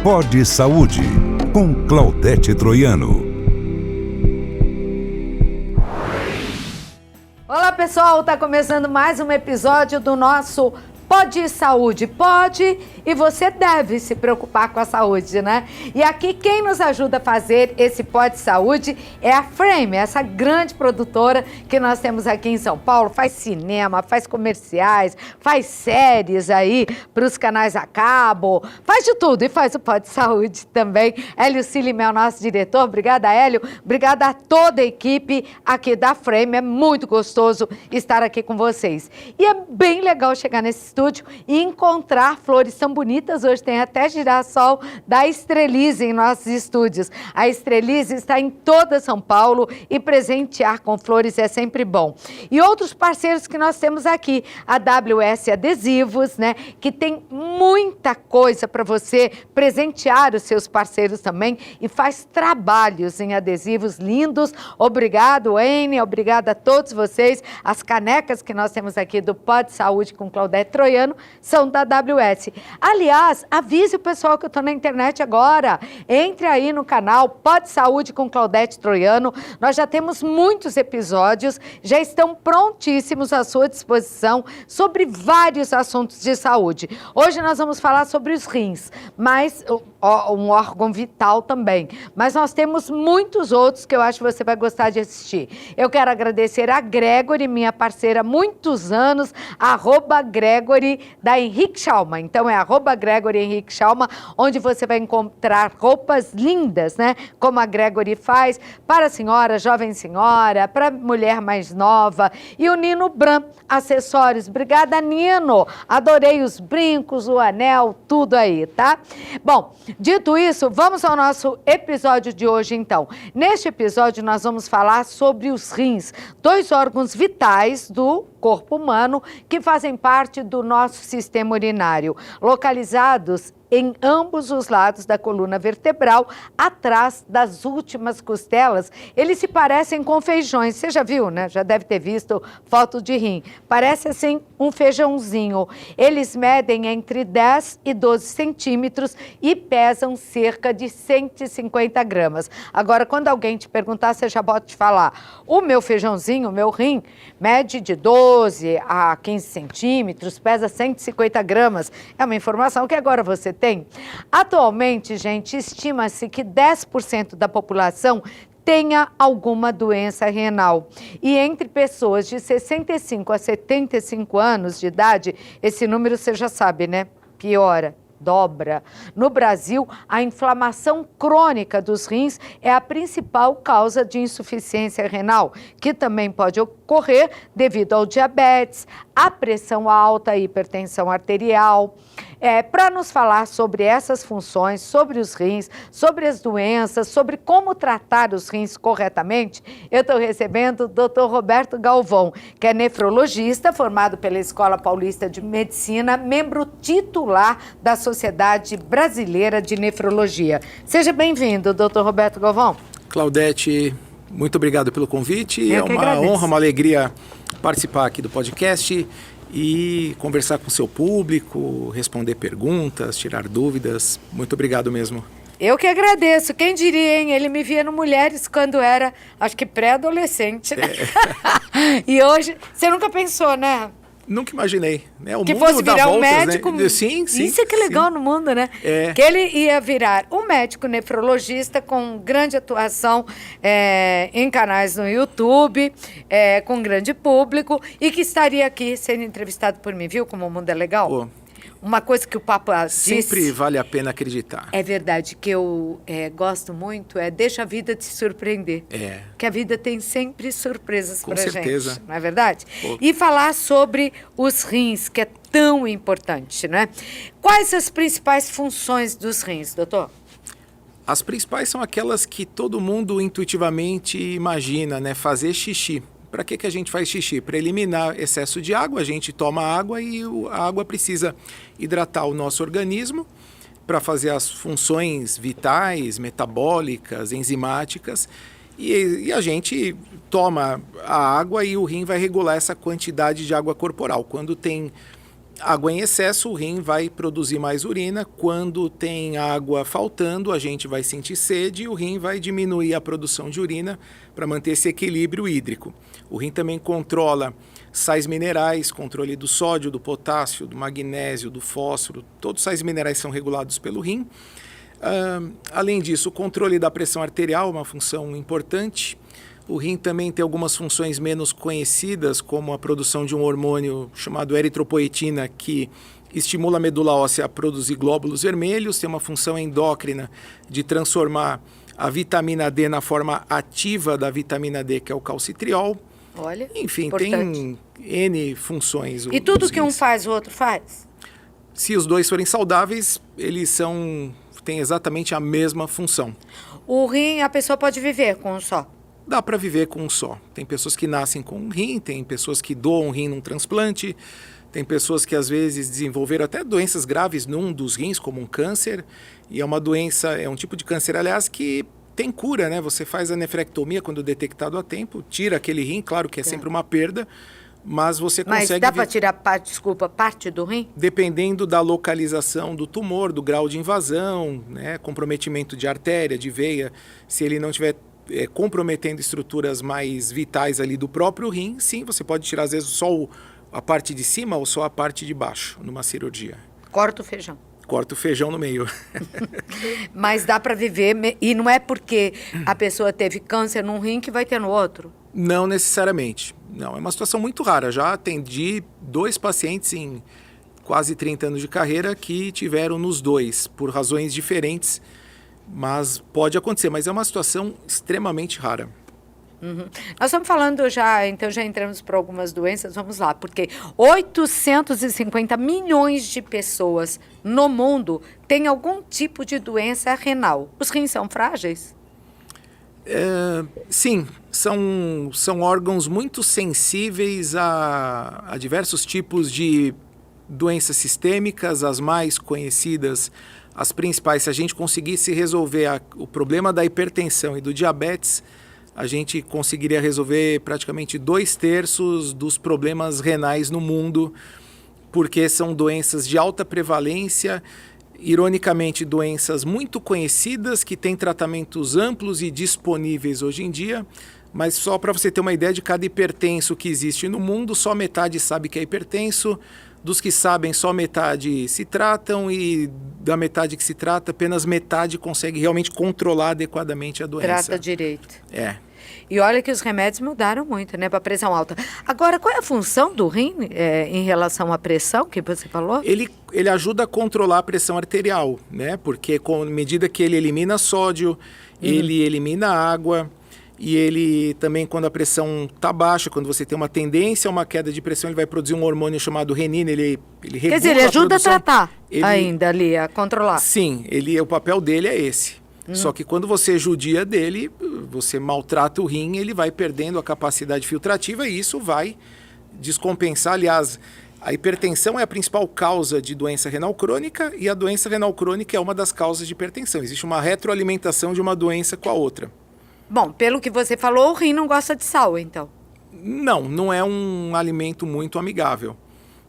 Pod Saúde, com Claudete Troiano. Olá pessoal, tá começando mais um episódio do nosso Pod Saúde. Pode e você deve se preocupar com a saúde, né? E aqui quem nos ajuda a fazer esse Pod Saúde é a Frame, essa grande produtora que nós temos aqui em São Paulo. Faz cinema, faz comerciais, faz séries aí para os canais a cabo, faz de tudo e faz o Pod Saúde também. Hélio Silimel, nosso diretor. Obrigada, Hélio. Obrigada a toda a equipe aqui da Frame. É muito gostoso estar aqui com vocês. E é bem legal chegar nesse estúdio e encontrar flores tão bonitas. Hoje tem até girassol da Estrelize em nossos estúdios. A Estrelize está em toda São Paulo e presentear com flores é sempre bom. E outros parceiros que nós temos aqui, a WS Adesivos, né, que tem muita coisa para você presentear os seus parceiros também e faz trabalhos em adesivos lindos. Obrigado, Ene, obrigada a todos vocês. As canecas que nós temos aqui do Pod Saúde com Claudete Troiano são da AWS. Aliás, avise o pessoal que eu estou na internet agora. Entre aí no canal Pod Saúde com Claudete Troiano. Nós já temos muitos episódios, já estão prontíssimos à sua disposição sobre vários assuntos de saúde. Hoje nós vamos falar sobre os rins, mas um órgão vital também. Mas nós temos muitos outros que eu acho que você vai gostar de assistir. Eu quero agradecer a Gregory, minha parceira há muitos anos, @Gregory da Henrique Schalman. Então é @Gregory Henrique Schalman, onde você vai encontrar roupas lindas, né? Como a Gregory faz para a senhora, jovem senhora, para mulher mais nova. E o Nino Bram, acessórios. Obrigada, Nino. Adorei os brincos, o anel, tudo aí, tá? Bom, dito isso, vamos ao nosso episódio de hoje, então. Neste episódio, nós vamos falar sobre os rins, 2 órgãos vitais do corpo humano que fazem parte do nosso sistema urinário, localizados em ambos os lados da coluna vertebral, atrás das últimas costelas. Eles se parecem com feijões. Você já viu, né? Já deve ter visto foto de rim. Parece assim um feijãozinho. Eles medem entre 10 e 12 centímetros e pesam cerca de 150 gramas. Agora, quando alguém te perguntar, você já pode falar: o meu feijãozinho, o meu rim, mede de 12 a 15 centímetros, pesa 150 gramas. É uma informação que agora você tem. Atualmente, gente, estima-se que 10% da população tenha alguma doença renal. E entre pessoas de 65 a 75 anos de idade, esse número você já sabe, né? Piora. Dobra. No Brasil, a inflamação crônica dos rins é a principal causa de insuficiência renal, que também pode ocorrer devido ao diabetes, à pressão alta, à hipertensão arterial. Para nos falar sobre essas funções, sobre os rins, sobre as doenças, sobre como tratar os rins corretamente, eu estou recebendo o Dr. Roberto Galvão, que é nefrologista, formado pela Escola Paulista de Medicina, membro titular da Sociedade Brasileira de Nefrologia. Seja bem-vindo, Dr. Roberto Galvão. Claudete, muito obrigado pelo convite. É uma honra, uma alegria participar aqui do podcast e conversar com o seu público, responder perguntas, tirar dúvidas. Muito obrigado mesmo. Eu que agradeço. Quem diria, hein? Ele me via no Mulheres quando era, acho que pré-adolescente, né? E hoje, você nunca pensou, né? Nunca imaginei, né? O que mundo fosse dá virar voltas, um médico. Né? Sim. Isso é que é legal no mundo, né? Que ele ia virar um médico nefrologista com grande atuação em canais no YouTube, com grande público, e que estaria aqui sendo entrevistado por mim, viu como o mundo é legal? Pô. Uma coisa que o Papa disse... Sempre vale a pena acreditar. É verdade, que eu gosto muito, deixa a vida te surpreender. Que a vida tem sempre surpresas pra gente. Com certeza. Não é verdade? Pô. E falar sobre os rins, que é tão importante, né? Quais as principais funções dos rins, doutor? As principais são aquelas que todo mundo intuitivamente imagina, né? Fazer xixi. Para que a gente faz xixi? Para eliminar excesso de água, a gente toma água e a água precisa hidratar o nosso organismo para fazer as funções vitais, metabólicas, enzimáticas. E a gente toma a água e o rim vai regular essa quantidade de água corporal. Quando tem Água em excesso, o rim vai produzir mais urina. Quando tem água faltando, a gente vai sentir sede e o rim vai diminuir a produção de urina para manter esse equilíbrio hídrico. O rim também controla sais minerais, controle do sódio, do potássio, do magnésio, do fósforo. Todos os sais minerais são regulados pelo rim. Além disso, o controle da pressão arterial é uma função importante. O rim também tem algumas funções menos conhecidas, como a produção de um hormônio chamado eritropoetina, que estimula a medula óssea a produzir glóbulos vermelhos, tem uma função endócrina de transformar a vitamina D na forma ativa da vitamina D, que é o calcitriol. Olha, enfim, importante. Tem N funções. E tudo que um faz, o outro faz? Se os dois forem saudáveis, eles têm exatamente a mesma função. O rim, a pessoa pode viver com um só? Dá para viver com um só. Tem pessoas que nascem com um rim, tem pessoas que doam um rim num transplante, tem pessoas que às vezes desenvolveram até doenças graves num dos rins, como um câncer, e é uma doença, é um tipo de câncer, aliás, que tem cura, né? Você faz a nefrectomia quando detectado a tempo, tira aquele rim, claro que é sempre uma perda, mas você consegue... Mas dá para tirar parte do rim? Dependendo da localização do tumor, do grau de invasão, né? Comprometimento de artéria, de veia, se ele não tiver comprometendo estruturas mais vitais ali do próprio rim, sim, você pode tirar às vezes só a parte de cima ou só a parte de baixo numa cirurgia. Corta o feijão. Corta o feijão no meio. Mas dá para viver, e não é porque a pessoa teve câncer num rim que vai ter no outro? Não necessariamente. Não, é uma situação muito rara. Já atendi 2 pacientes em quase 30 anos de carreira que tiveram nos dois, por razões diferentes. Mas pode acontecer, mas é uma situação extremamente rara. Uhum. Nós estamos falando então já entramos para algumas doenças, vamos lá, porque 850 milhões de pessoas no mundo têm algum tipo de doença renal. Os rins são frágeis? Sim, são órgãos muito sensíveis a diversos tipos de doenças sistêmicas, as mais conhecidas. As principais, se a gente conseguisse resolver o problema da hipertensão e do diabetes, a gente conseguiria resolver praticamente 2/3 dos problemas renais no mundo, porque são doenças de alta prevalência, ironicamente doenças muito conhecidas, que têm tratamentos amplos e disponíveis hoje em dia, mas só para você ter uma ideia de cada hipertenso que existe no mundo, só metade sabe que é hipertenso. Dos que sabem, só metade se tratam e da metade que se trata, apenas metade consegue realmente controlar adequadamente a doença. Trata direito. E olha que os remédios mudaram muito, né, para pressão alta. Agora, qual é a função do rim em relação à pressão que você falou? Ele ajuda a controlar a pressão arterial, né, porque à medida que ele elimina sódio, ele elimina água. E ele também, quando a pressão está baixa, quando você tem uma tendência a uma queda de pressão, ele vai produzir um hormônio chamado renina, ele regula. Quer dizer, ele ajuda a tratar ainda ali, a controlar. Sim, o papel dele é esse. Só que quando você judia dele, você maltrata o rim, ele vai perdendo a capacidade filtrativa e isso vai descompensar. Aliás, a hipertensão é a principal causa de doença renal crônica e a doença renal crônica é uma das causas de hipertensão. Existe uma retroalimentação de uma doença com a outra. Bom, pelo que você falou, o rim não gosta de sal, então. Não é um alimento muito amigável.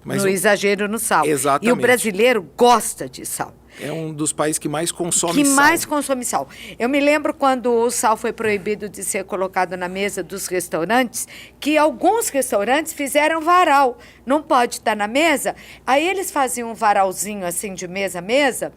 Mas exagero no sal. Exatamente. E o brasileiro gosta de sal. É um dos países que mais consome sal. Mais consome sal. Eu me lembro quando o sal foi proibido de ser colocado na mesa dos restaurantes, que alguns restaurantes fizeram varal. Não pode estar na mesa. Aí eles faziam um varalzinho assim de mesa a mesa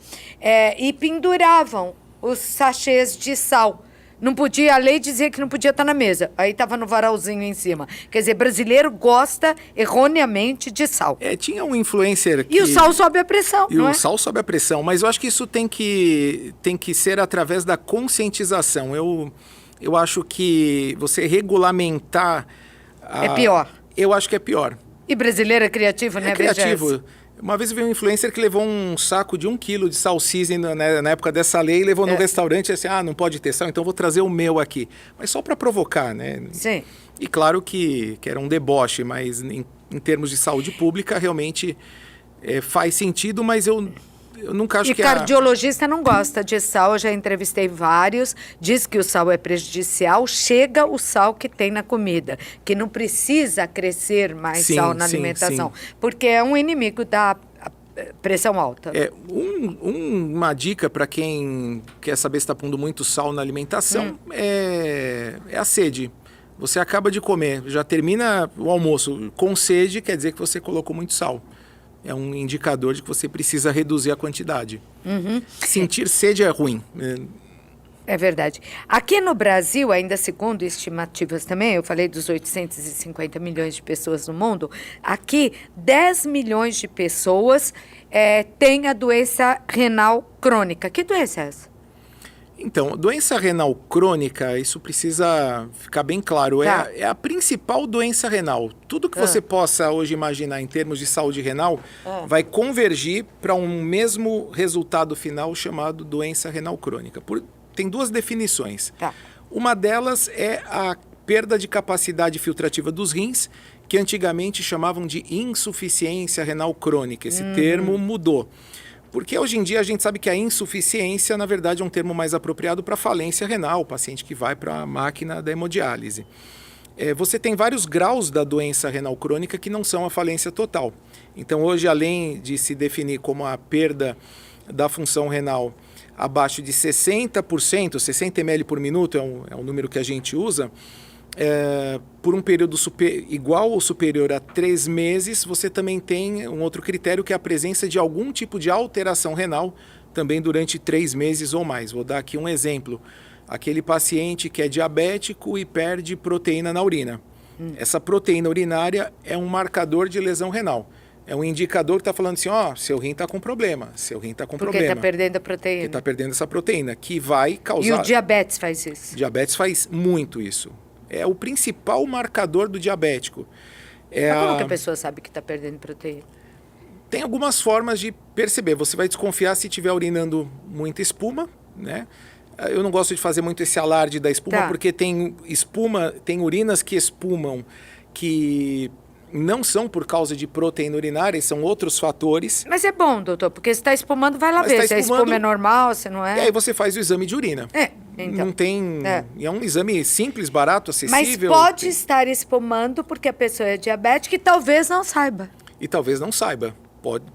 e penduravam os sachês de sal. Não podia, a lei dizia que não podia estar na mesa. Aí estava no varalzinho em cima. Quer dizer, brasileiro gosta erroneamente de sal. Tinha um influencer que... E o sal sobe a pressão, não é? O sal sobe a pressão, mas eu acho que isso tem que ser através da conscientização. Eu acho que você regulamentar... É pior. Eu acho que é pior. E brasileiro é criativo, né? É criativo. Uma vez eu vi um influencer que levou um saco de 1 quilo de sal seasoning na época dessa lei, levou no restaurante e assim, não pode ter sal, então vou trazer o meu aqui. Mas só para provocar, né? Sim. E claro que era um deboche, mas em termos de saúde pública realmente faz sentido, mas eu eu nunca acho E que cardiologista não gosta de sal, eu já entrevistei vários, diz que o sal é prejudicial, chega o sal que tem na comida, que não precisa crescer mais Sim, sal na sim, alimentação, sim. porque é um inimigo da pressão alta. Uma dica para quem quer saber se está pondo muito sal na alimentação é a sede. Você acaba de comer, já termina o almoço com sede, quer dizer que você colocou muito sal. É um indicador de que você precisa reduzir a quantidade. Sentir sede é ruim. É verdade. Aqui no Brasil, ainda segundo estimativas também, eu falei dos 850 milhões de pessoas no mundo, aqui 10 milhões de pessoas têm a doença renal crônica. Que doença é essa? Então, doença renal crônica, isso precisa ficar bem claro, Tá. é a principal doença renal. Tudo que você possa hoje imaginar em termos de saúde renal vai convergir para um mesmo resultado final chamado doença renal crônica. Tem duas definições. Tá. Uma delas é a perda de capacidade filtrativa dos rins, que antigamente chamavam de insuficiência renal crônica. Esse termo mudou. Porque hoje em dia a gente sabe que a insuficiência, na verdade, é um termo mais apropriado para falência renal, o paciente que vai para a máquina da hemodiálise. Você tem vários graus da doença renal crônica que não são a falência total. Então, hoje, além de se definir como a perda da função renal abaixo de 60%, 60 ml por minuto é um número que a gente usa, por um período igual ou superior a 3 meses, você também tem um outro critério que é a presença de algum tipo de alteração renal também durante 3 meses ou mais. Vou dar aqui um exemplo. Aquele paciente que é diabético e perde proteína na urina. Essa proteína urinária é um marcador de lesão renal. É um indicador que está falando assim, seu rim está com problema, seu rim está com Porque problema. está perdendo a proteína. Porque está perdendo essa proteína, que vai causar... E o diabetes faz isso? Diabetes faz muito isso. É o principal marcador do diabético. Mas como que a pessoa sabe que está perdendo proteína? Tem algumas formas de perceber. Você vai desconfiar se estiver urinando muita espuma, né? Eu não gosto de fazer muito esse alarde da espuma, porque tem urinas que espumam que não são por causa de proteína urinária, são outros fatores. Mas é bom, doutor, porque se está espumando, vai lá ver se a espuma é normal, se não é. E aí você faz o exame de urina. Então. Não tem... É um exame simples, barato, acessível. Mas pode estar espumando porque a pessoa é diabética e talvez não saiba. E talvez não saiba.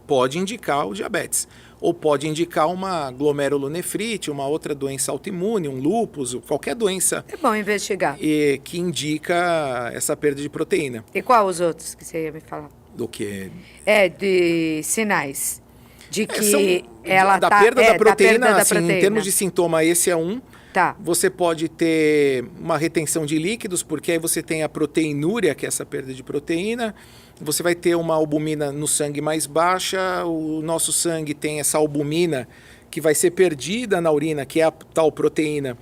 Pode indicar o diabetes. Ou pode indicar uma glomerulonefrite, uma outra doença autoimune, um lúpus, qualquer doença. É bom investigar. Que indica essa perda de proteína. E qual os outros que você ia me falar? Do que? De sinais. De que ela da tá... perda da proteína, da perda da assim, proteína. em termos de sintoma, esse é um. Tá. Você pode ter uma retenção de líquidos, porque aí você tem a proteinúria, que é essa perda de proteína. Você vai ter uma albumina no sangue mais baixa. O nosso sangue tem essa albumina que vai ser perdida na urina, que é a tal proteína.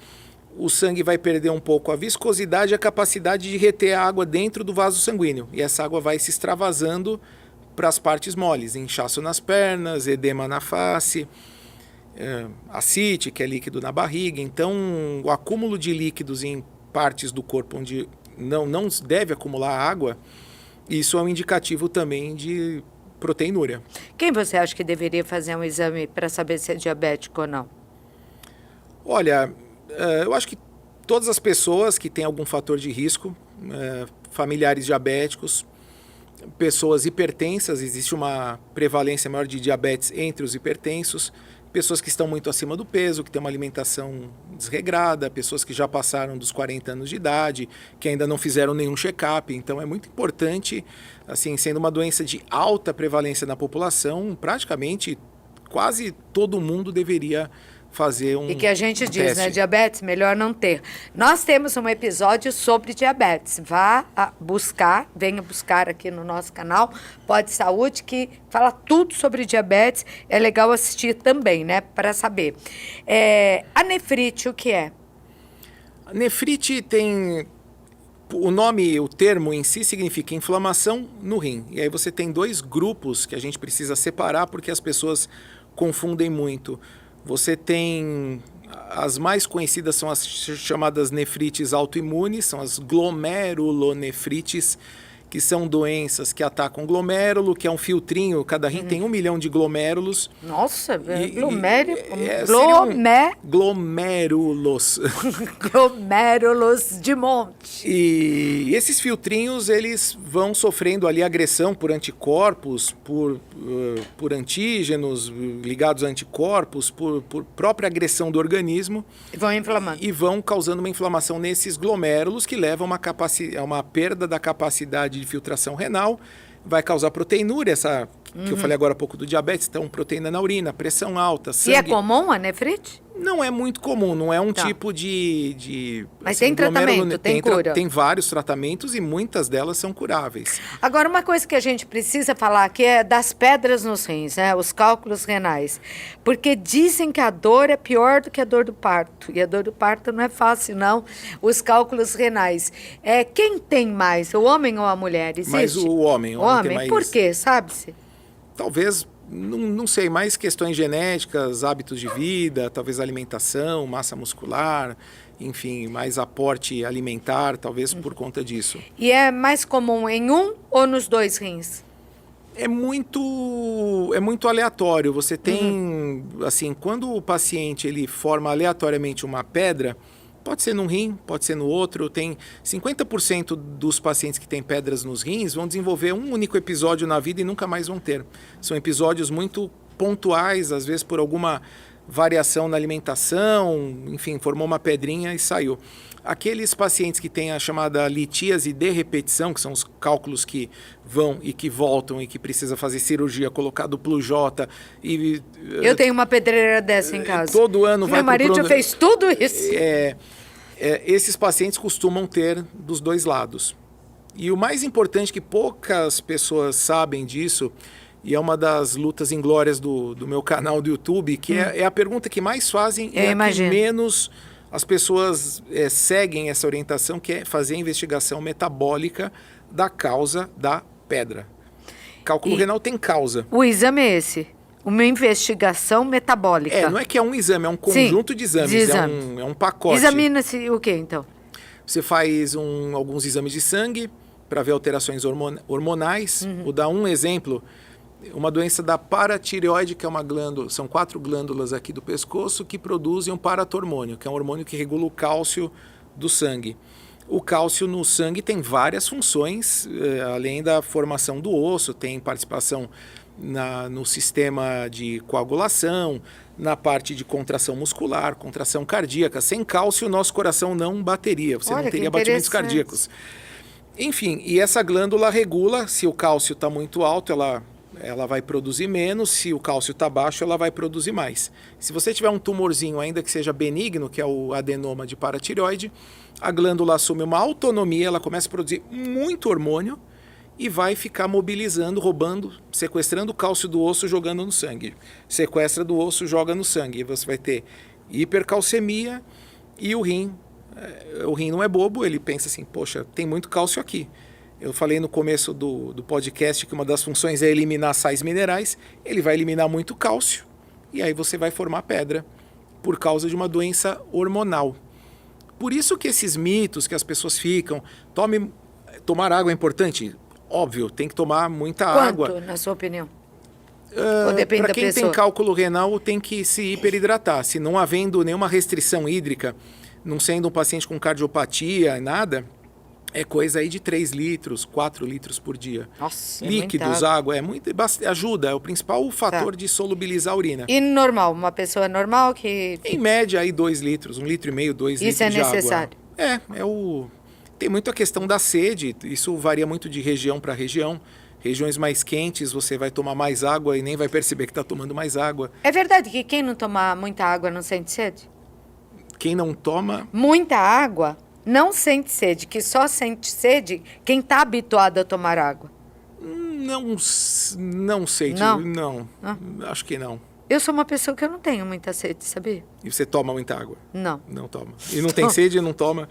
O sangue vai perder um pouco a viscosidade e a capacidade de reter a água dentro do vaso sanguíneo. E essa água vai se extravasando para as partes moles, inchaço nas pernas, edema na face, ascite, que é líquido na barriga. Então, o acúmulo de líquidos em partes do corpo onde não deve acumular água, isso é um indicativo também de proteinúria. Quem você acha que deveria fazer um exame para saber se é diabético ou não? Olha, eu acho que todas as pessoas que têm algum fator de risco, familiares diabéticos, pessoas hipertensas, existe uma prevalência maior de diabetes entre os hipertensos, pessoas que estão muito acima do peso, que têm uma alimentação desregrada, pessoas que já passaram dos 40 anos de idade, que ainda não fizeram nenhum check-up. Então é muito importante, assim, sendo uma doença de alta prevalência na população, praticamente quase todo mundo deveria fazer um E que a gente diz, teste. né? Diabetes, melhor não ter. Nós temos um episódio sobre diabetes. Vá buscar, venha buscar aqui no nosso canal, Pode Saúde, que fala tudo sobre diabetes. É legal assistir também, né? Para saber. A nefrite, o que é? A nefrite tem... O nome, o termo em si significa inflamação no rim. E aí você tem 2 grupos que a gente precisa separar porque as pessoas confundem muito. Você tem, as mais conhecidas são as chamadas nefrites autoimunes, são as glomerulonefrites, que são doenças que atacam glomérulo, que é um filtrinho, cada rim tem 1 milhão de glomérulos. Nossa, Glomérulos. glomérulos de monte. E esses filtrinhos, eles vão sofrendo ali agressão por anticorpos, por antígenos ligados a anticorpos, por própria agressão do organismo. E vão inflamando. E vão causando uma inflamação nesses glomérulos que levam a uma perda da capacidade de filtração renal, vai causar proteinúria, essa que eu falei agora há pouco do diabetes, então proteína na urina, pressão alta, sangue. E é comum a nefrite? Não é muito comum, não é um tipo de Mas assim, tem tratamento, tem cura? Tem vários tratamentos e muitas delas são curáveis. Agora, uma coisa que a gente precisa falar aqui é das pedras nos rins, né? Os cálculos renais. Porque dizem que a dor é pior do que a dor do parto. E a dor do parto não é fácil, não. Os cálculos renais. Quem tem mais, o homem ou a mulher? Existe? Mas o homem. O homem? Tem mais... Por quê, sabe-se? Talvez, não sei, mais questões genéticas, hábitos de vida, talvez alimentação, massa muscular, enfim, mais aporte alimentar, talvez por conta disso. E é mais comum em um ou nos dois rins? É muito aleatório. Você tem, assim, quando o paciente ele forma aleatoriamente uma pedra, pode ser num rim, pode ser no outro. Tem 50% dos pacientes que têm pedras nos rins vão desenvolver um único episódio na vida e nunca mais vão ter. São episódios muito pontuais, às vezes por alguma variação na alimentação, enfim, formou uma pedrinha e saiu. Aqueles pacientes que têm a chamada litíase de repetição, que são os cálculos que vão e que voltam e que precisa fazer cirurgia, colocar duplo J e... Eu tenho uma pedreira dessa em casa. Todo ano vai... Meu marido já fez tudo isso. Esses pacientes costumam ter dos dois lados. E o mais importante, que poucas pessoas sabem disso, e é uma das lutas inglórias do meu canal do YouTube, que é a pergunta que mais fazem e a que menos as pessoas seguem essa orientação, que é fazer a investigação metabólica da causa da pedra. Cálculo renal tem causa. O exame é esse? Uma investigação metabólica. Não é que é um exame, é um conjunto de exames. É um pacote. Examina-se o quê, então? Você faz alguns exames de sangue para ver alterações hormonais. Vou dar um exemplo. Uma doença da paratireoide, que é uma glândula, são 4 glândulas aqui do pescoço que produzem um paratormônio, que é um hormônio que regula o cálcio do sangue. O cálcio no sangue tem várias funções, além da formação do osso, tem participação no sistema de coagulação, na parte de contração muscular, contração cardíaca. Sem cálcio, o nosso coração não bateria, você não teria batimentos cardíacos. Enfim, e essa glândula regula, se o cálcio está muito alto, ela vai produzir menos, se o cálcio está baixo, ela vai produzir mais. Se você tiver um tumorzinho, ainda que seja benigno, que é o adenoma de paratireoide, a glândula assume uma autonomia, ela começa a produzir muito hormônio e vai ficar mobilizando, roubando, sequestrando o cálcio do osso, jogando no sangue. Sequestra do osso, joga no sangue. E você vai ter hipercalcemia e o rim. O rim não é bobo, ele pensa assim, poxa, tem muito cálcio aqui. Eu falei no começo do podcast que uma das funções é eliminar sais minerais. Ele vai eliminar muito cálcio e aí você vai formar pedra por causa de uma doença hormonal. Por isso que esses mitos que as pessoas ficam, tomar água é importante? Óbvio, tem que tomar muita água. Quanto, na sua opinião? Ou depende da pessoa? Para quem tem cálculo renal, tem que se hiperidratar. Se não havendo nenhuma restrição hídrica, não sendo um paciente com cardiopatia, nada... É coisa aí de 3 litros, 4 litros por dia. Nossa, líquidos, água, ajuda, é o principal fator de solubilizar a urina. E normal, uma pessoa normal que... Em média aí 2 litros, 1,5 litro, 2 litros de água. Isso é necessário? Tem muito a questão da sede, isso varia muito de região para região. Regiões mais quentes, você vai tomar mais água e nem vai perceber que está tomando mais água. É verdade que quem não toma muita água não sente sede? Quem não toma... Muita água... Não sente sede, que só sente sede quem está habituado a tomar água. Não sei, não. Acho que não. Eu sou uma pessoa que eu não tenho muita sede, sabia? E você toma muita água? Não. Não toma. E não tem sede, não toma?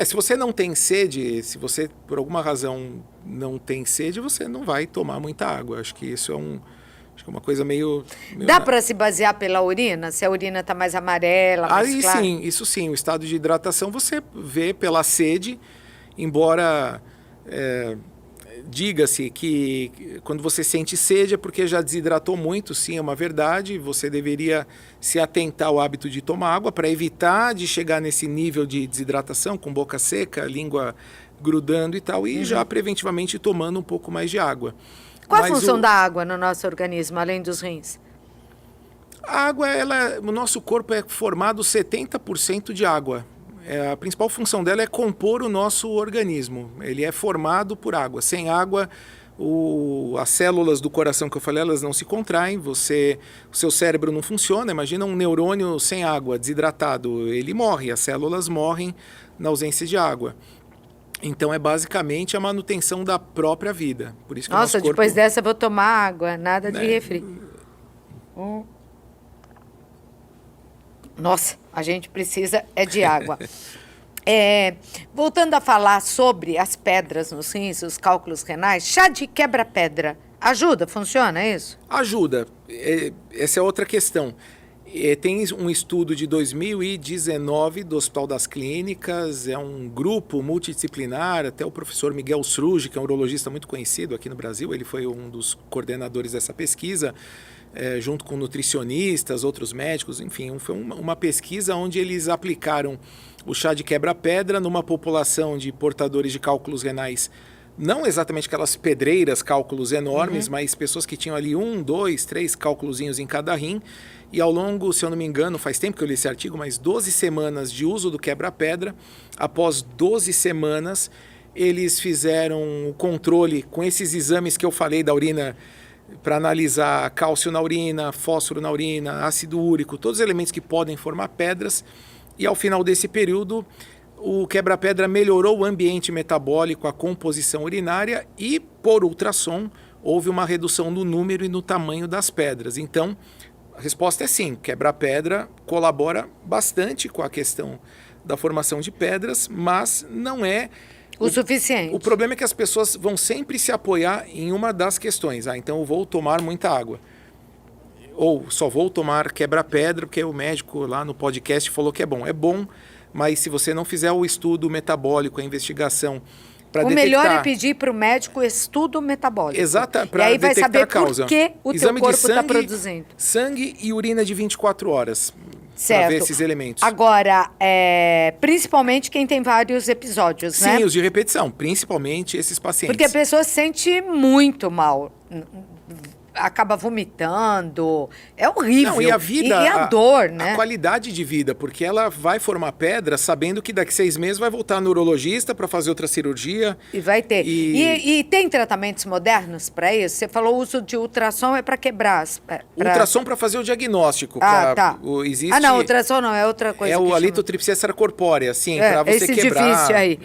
Se você não tem sede, se você por alguma razão não tem sede, você não vai tomar muita água. Acho que isso é uma coisa meio... Dá para se basear pela urina? Se a urina está mais amarela, mais clara? Sim, isso sim. O estado de hidratação você vê pela sede, embora diga-se que quando você sente sede é porque já desidratou muito, sim, é uma verdade. Você deveria se atentar ao hábito de tomar água para evitar de chegar nesse nível de desidratação, com boca seca, língua grudando e tal, e já preventivamente tomando um pouco mais de água. Qual a Mas função da água no nosso organismo, além dos rins? A água, o nosso corpo é formado 70% de água. A principal função dela é compor o nosso organismo. Ele é formado por água. Sem água, as células do coração que eu falei, elas não se contraem. O seu cérebro não funciona. Imagina um neurônio sem água, desidratado. Ele morre, as células morrem na ausência de água. Então é basicamente a manutenção da própria vida. Por isso que Nossa, o nosso corpo, depois dessa eu vou tomar água, nada de refri. Nossa, a gente precisa de água. Voltando a falar sobre as pedras nos rins, os cálculos renais, chá de quebra-pedra ajuda? Funciona isso? Ajuda. Essa é outra questão. Tem um estudo de 2019 do Hospital das Clínicas, é um grupo multidisciplinar, até o professor Miguel Srugi, que é um urologista muito conhecido aqui no Brasil, ele foi um dos coordenadores dessa pesquisa, junto com nutricionistas, outros médicos, enfim, foi uma pesquisa onde eles aplicaram o chá de quebra-pedra numa população de portadores de cálculos renais, não exatamente aquelas pedreiras, cálculos enormes, mas pessoas que tinham ali 1, 2, 3 cálculozinhos em cada rim, e ao longo, se eu não me engano, faz tempo que eu li esse artigo, mas 12 semanas de uso do quebra-pedra, após 12 semanas, eles fizeram o controle com esses exames que eu falei da urina, para analisar cálcio na urina, fósforo na urina, ácido úrico, todos os elementos que podem formar pedras. E ao final desse período, o quebra-pedra melhorou o ambiente metabólico, a composição urinária e, por ultrassom, houve uma redução no número e no tamanho das pedras. Então, a resposta é sim, quebra-pedra colabora bastante com a questão da formação de pedras, mas não é o suficiente. O problema é que as pessoas vão sempre se apoiar em uma das questões. Então eu vou tomar muita água. Ou só vou tomar quebra-pedra porque o médico lá no podcast falou que é bom. É bom, mas se você não fizer o estudo metabólico, a investigação para detectar... O melhor é pedir para o médico estudo metabólico. Exato, para detectar a causa. E aí vai saber por que o Exame teu corpo está produzindo. Sangue e urina de 24 horas. Certo. Para ver esses elementos. Agora, principalmente quem tem vários episódios, né? Sim, os de repetição, principalmente esses pacientes. Porque a pessoa se sente muito mal, acaba vomitando, é horrível. Não, e a vida, e a dor, né? A qualidade de vida, porque ela vai formar pedra sabendo que daqui 6 meses vai voltar no urologista para fazer outra cirurgia. E vai ter. E tem tratamentos modernos para isso? Você falou o uso de ultrassom é para quebrar. Ultrassom para fazer o diagnóstico. Tá. Existe, não, ultrassom não, é outra coisa. É o alitotripsia extracorpórea, assim, para você esse quebrar. Difícil aí.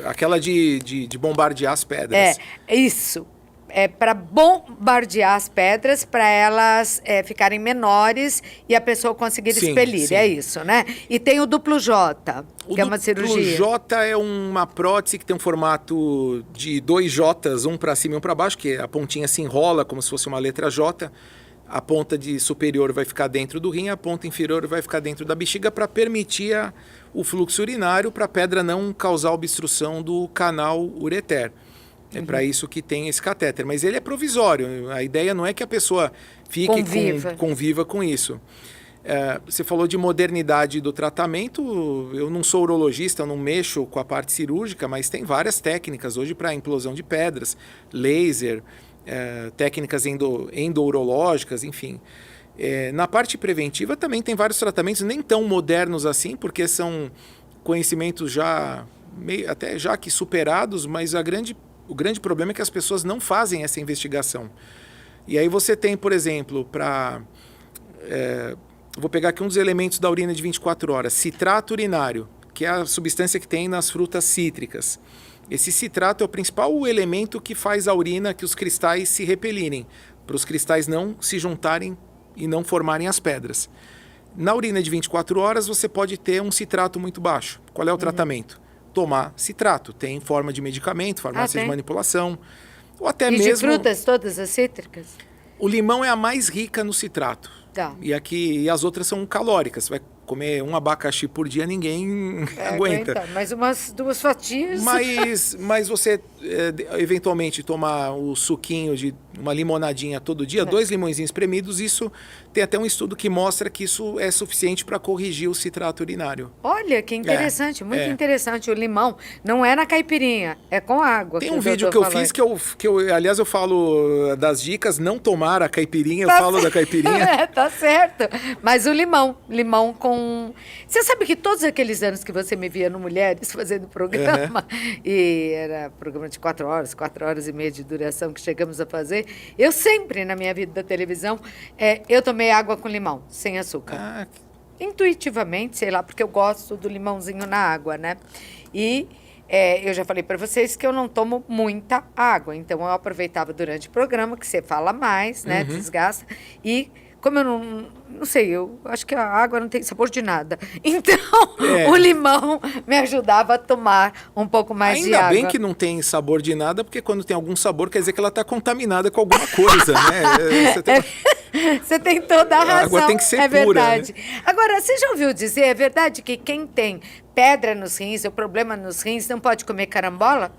Aquela de bombardear as pedras. Isso. É para bombardear as pedras, para elas ficarem menores e a pessoa conseguir expelir, sim. É isso, né? E tem o duplo J, que é uma cirurgia. O duplo J é uma prótese que tem um formato de 2 Js, um para cima e um para baixo, que a pontinha se enrola como se fosse uma letra J. A ponta superior vai ficar dentro do rim, a ponta inferior vai ficar dentro da bexiga para permitir o fluxo urinário, para a pedra não causar obstrução do canal ureter. É para isso que tem esse catéter. Mas ele é provisório. A ideia não é que a pessoa fique conviva com isso. Você falou de modernidade do tratamento. Eu não sou urologista, eu não mexo com a parte cirúrgica, mas tem várias técnicas hoje para implosão de pedras, laser, técnicas endourológicas, enfim. Na parte preventiva também tem vários tratamentos, nem tão modernos assim, porque são conhecimentos até já que superados, mas o grande problema é que as pessoas não fazem essa investigação. E aí você tem, por exemplo, vou pegar aqui um dos elementos da urina de 24 horas, citrato urinário, que é a substância que tem nas frutas cítricas. Esse citrato é o principal elemento que faz a urina, que os cristais se repelirem, para os cristais não se juntarem e não formarem as pedras. Na urina de 24 horas você pode ter um citrato muito baixo. Qual é o tratamento? Tomar citrato. Tem forma de medicamento, farmácia de manipulação. Ou até mesmo... de frutas todas as cítricas? O limão é a mais rica no citrato. Tá. E as outras são calóricas. Você vai comer um abacaxi por dia, ninguém aguenta. Mais umas 2 fatias. Mas você eventualmente tomar o suquinho de uma limonadinha todo dia, 2 limõezinhos espremidos, isso tem até um estudo que mostra que isso é suficiente para corrigir o citrato urinário. Olha, que interessante, muito interessante. O limão não é na caipirinha, é com água. Tem um vídeo que eu fiz que eu, aliás, eu falo das dicas, não tomar a caipirinha, eu falo da caipirinha. Tá certo. Mas o limão com... Você sabe que todos aqueles anos que você me via no Mulheres fazendo programa, e era programa de 4 horas e meia de duração que chegamos a fazer, eu sempre, na minha vida da televisão, eu tomei água com limão, sem açúcar. Intuitivamente, sei lá, porque eu gosto do limãozinho na água, né? E eu já falei para vocês que eu não tomo muita água, então eu aproveitava durante o programa, que você fala mais, né? Desgasta. E como eu não sei, eu acho que a água não tem sabor de nada. Então, o limão me ajudava a tomar um pouco mais de água. Ainda bem que não tem sabor de nada, porque quando tem algum sabor, quer dizer que ela está contaminada com alguma coisa, né? Você tem toda a razão. A água tem que ser pura. Verdade. Né? Agora, você já ouviu dizer, é verdade que quem tem pedra nos rins ou problema nos rins não pode comer carambola?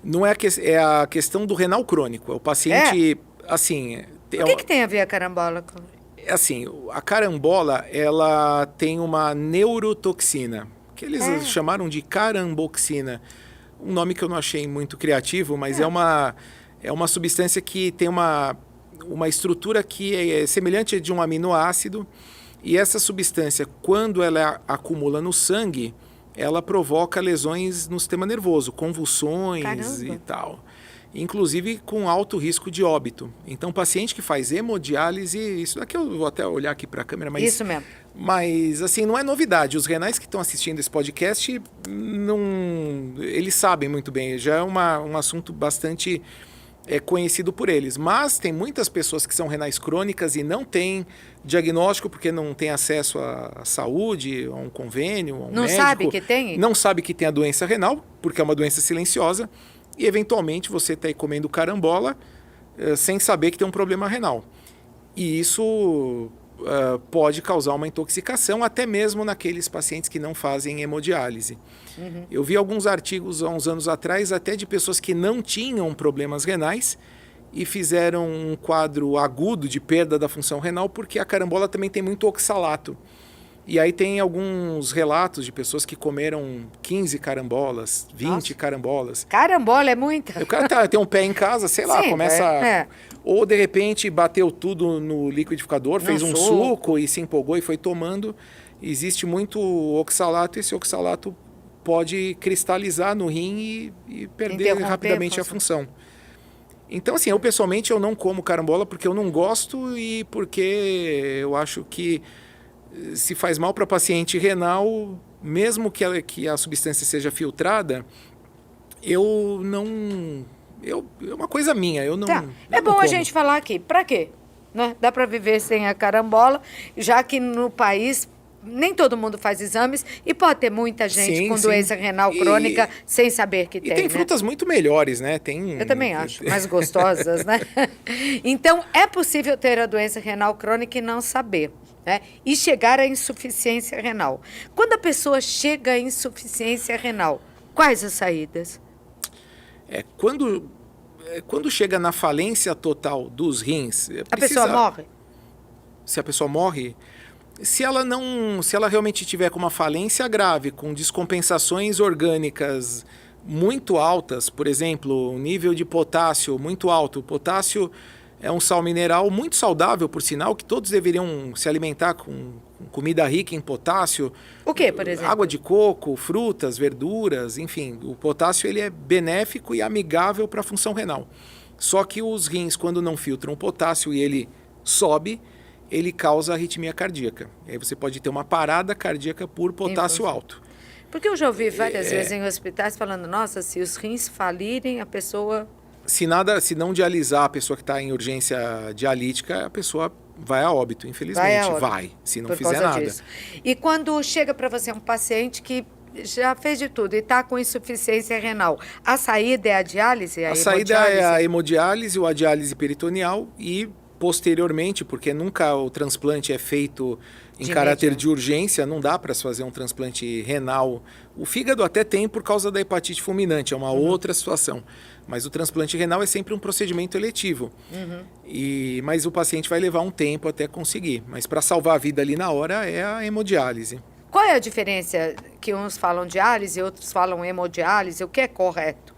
Não é a questão do renal crônico. É o paciente, assim... O que tem a ver a carambola com... Assim, a carambola, ela tem uma neurotoxina, que eles chamaram de caramboxina. Um nome que eu não achei muito criativo, mas é uma substância que tem uma estrutura que é semelhante a de um aminoácido. E essa substância, quando ela acumula no sangue, ela provoca lesões no sistema nervoso, convulsões e tal. Inclusive com alto risco de óbito. Então, paciente que faz hemodiálise, isso daqui eu vou até olhar aqui para a câmera, mas... Isso mesmo. Mas, assim, não é novidade. Os renais que estão assistindo esse podcast, eles sabem muito bem. Já é um assunto bastante conhecido por eles. Mas tem muitas pessoas que são renais crônicas e não têm diagnóstico porque não têm acesso à saúde, a um convênio, a um médico. Não sabe que tem? Não sabe que tem a doença renal, porque é uma doença silenciosa. E, eventualmente, você está aí comendo carambola sem saber que tem um problema renal. E isso pode causar uma intoxicação, até mesmo naqueles pacientes que não fazem hemodiálise. Eu vi alguns artigos há uns anos atrás, até de pessoas que não tinham problemas renais e fizeram um quadro agudo de perda da função renal, porque a carambola também tem muito oxalato. E aí tem alguns relatos de pessoas que comeram 15 carambolas, 20 carambolas. Carambola é muita. O cara tem um pé em casa, sei lá, começa... Ou, de repente, bateu tudo no liquidificador, fez um suco e se empolgou e foi tomando. Existe muito oxalato e esse oxalato pode cristalizar no rim e perder rapidamente a função. Então, assim, eu pessoalmente eu não como carambola porque eu não gosto e porque eu acho que se faz mal para paciente renal, mesmo que a substância seja filtrada, é uma coisa minha, eu não... É bom a gente falar aqui, para quê? Né? Dá para viver sem a carambola, já que no país nem todo mundo faz exames e pode ter muita gente com doença renal crônica sem saber que tem. E tem frutas muito melhores, né? Eu também acho, mais gostosas, né? Então, é possível ter a doença renal crônica e não saber. Né? E chegar à insuficiência renal. Quando a pessoa chega à insuficiência renal, quais as saídas? Quando chega na falência total dos rins... A pessoa morre? Se a pessoa morre... Se ela realmente tiver com uma falência grave, com descompensações orgânicas muito altas, por exemplo, um nível de potássio muito alto. O potássio é um sal mineral muito saudável, por sinal, que todos deveriam se alimentar com comida rica em potássio. O que, por exemplo? Água de coco, frutas, verduras, enfim. O potássio ele é benéfico e amigável para a função renal. Só que os rins, quando não filtram o potássio e ele sobe, ele causa arritmia cardíaca. E aí você pode ter uma parada cardíaca por potássio alto. Porque eu já ouvi várias vezes em hospitais falando, nossa, se os rins falirem, a pessoa... Se não dialisar a pessoa que está em urgência dialítica, a pessoa vai a óbito, infelizmente. Vai, se não fizer nada. Disso. E quando chega para você um paciente que já fez de tudo e está com insuficiência renal, a saída é a diálise? A saída é a hemodiálise ou a diálise peritoneal e posteriormente, porque nunca o transplante é feito Em caráter de urgência, não dá para se fazer um transplante renal. O fígado até tem por causa da hepatite fulminante, é uma outra situação. Mas o transplante renal é sempre um procedimento eletivo. Mas o paciente vai levar um tempo até conseguir. Mas para salvar a vida ali na hora é a hemodiálise. Qual é a diferença que uns falam diálise e outros falam hemodiálise? O que é correto?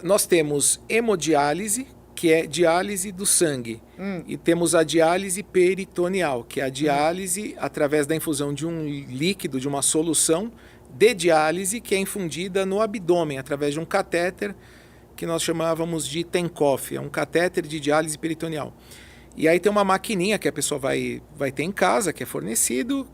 Nós temos hemodiálise, que é diálise do sangue. E temos a diálise peritoneal, que é a diálise através da infusão de um líquido, de uma solução de diálise, que é infundida no abdômen, através de um catéter que nós chamávamos de TENCOF, é um catéter de diálise peritoneal. E aí tem uma maquininha que a pessoa vai ter em casa, que é fornecido,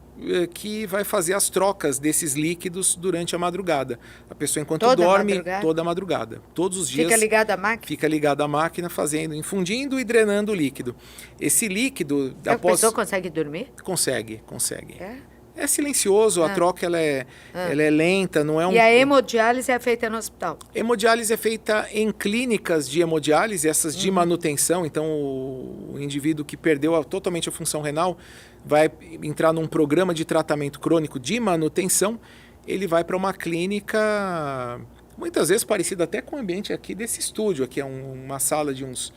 que vai fazer as trocas desses líquidos durante a madrugada. A pessoa, enquanto dorme, toda a madrugada. Todos os dias. Fica ligada à máquina? Fica ligada à máquina, infundindo e drenando o líquido. Esse líquido... A pessoa consegue dormir? Consegue. É silencioso, a troca ela é lenta, não é um... E a hemodiálise é feita no hospital? Hemodiálise é feita em clínicas de hemodiálise, essas de manutenção. Então, o indivíduo que perdeu totalmente a função renal vai entrar num programa de tratamento crônico de manutenção. Ele vai para uma clínica, muitas vezes parecida até com o ambiente aqui desse estúdio. Aqui é uma sala de uns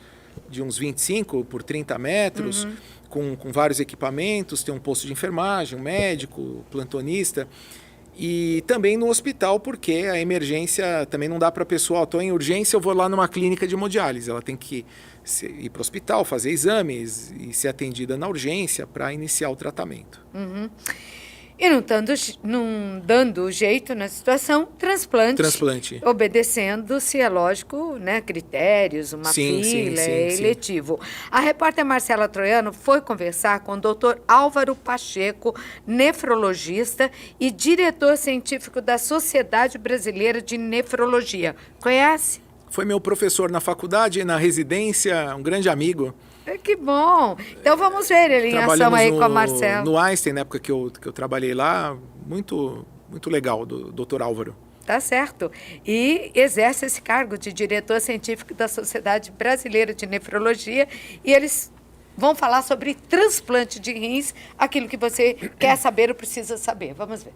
25 por 30 metros, com vários equipamentos, tem um posto de enfermagem, um médico, plantonista. E também no hospital, porque a emergência também não dá para a pessoa, estou em urgência, eu vou lá numa clínica de hemodiálise. Ela tem que ir para o hospital, fazer exames e ser atendida na urgência para iniciar o tratamento. E não dando jeito na situação, transplante. Obedecendo-se, é lógico, né, critérios, uma fila, eletivo. A repórter Marcela Troiano foi conversar com o Dr. Álvaro Pacheco, nefrologista e diretor científico da Sociedade Brasileira de Nefrologia. Conhece? Foi meu professor na faculdade, na residência, um grande amigo. Que bom! Então vamos ver ele em ação aí com a Marcela. No Einstein, na época que eu trabalhei lá, muito legal, do Dr. Álvaro. Tá certo. E exerce esse cargo de diretor científico da Sociedade Brasileira de Nefrologia. E eles vão falar sobre transplante de rins, aquilo que você quer saber ou precisa saber. Vamos ver.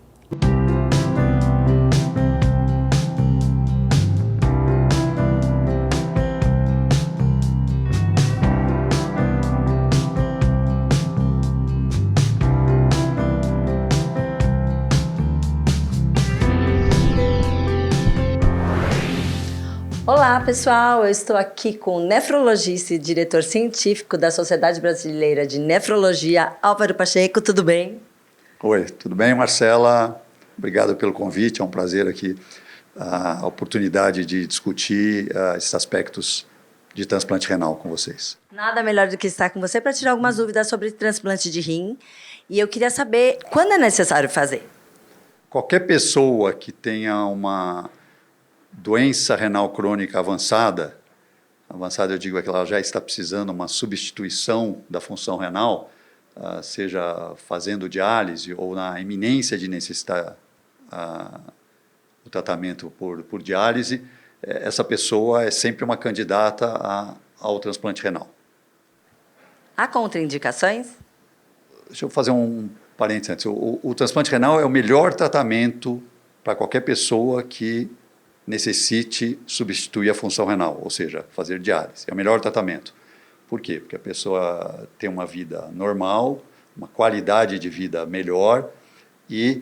Olá, pessoal! Eu estou aqui com o nefrologista e diretor científico da Sociedade Brasileira de Nefrologia, Álvaro Pacheco. Tudo bem? Oi, tudo bem, Marcela? Obrigado pelo convite, é um prazer aqui a oportunidade de discutir esses aspectos de transplante renal com vocês. Nada melhor do que estar com você para tirar algumas dúvidas sobre transplante de rim. E eu queria saber quando é necessário fazer. Qualquer pessoa que tenha uma doença renal crônica avançada eu digo é que ela já está precisando de uma substituição da função renal, seja fazendo diálise ou na iminência de necessitar o tratamento por diálise, essa pessoa é sempre uma candidata ao transplante renal. Há contraindicações? Deixa eu fazer um parênteses antes. O transplante renal é o melhor tratamento para qualquer pessoa que necessite substituir a função renal, ou seja, fazer diálise. É o melhor tratamento. Por quê? Porque a pessoa tem uma vida normal, uma qualidade de vida melhor e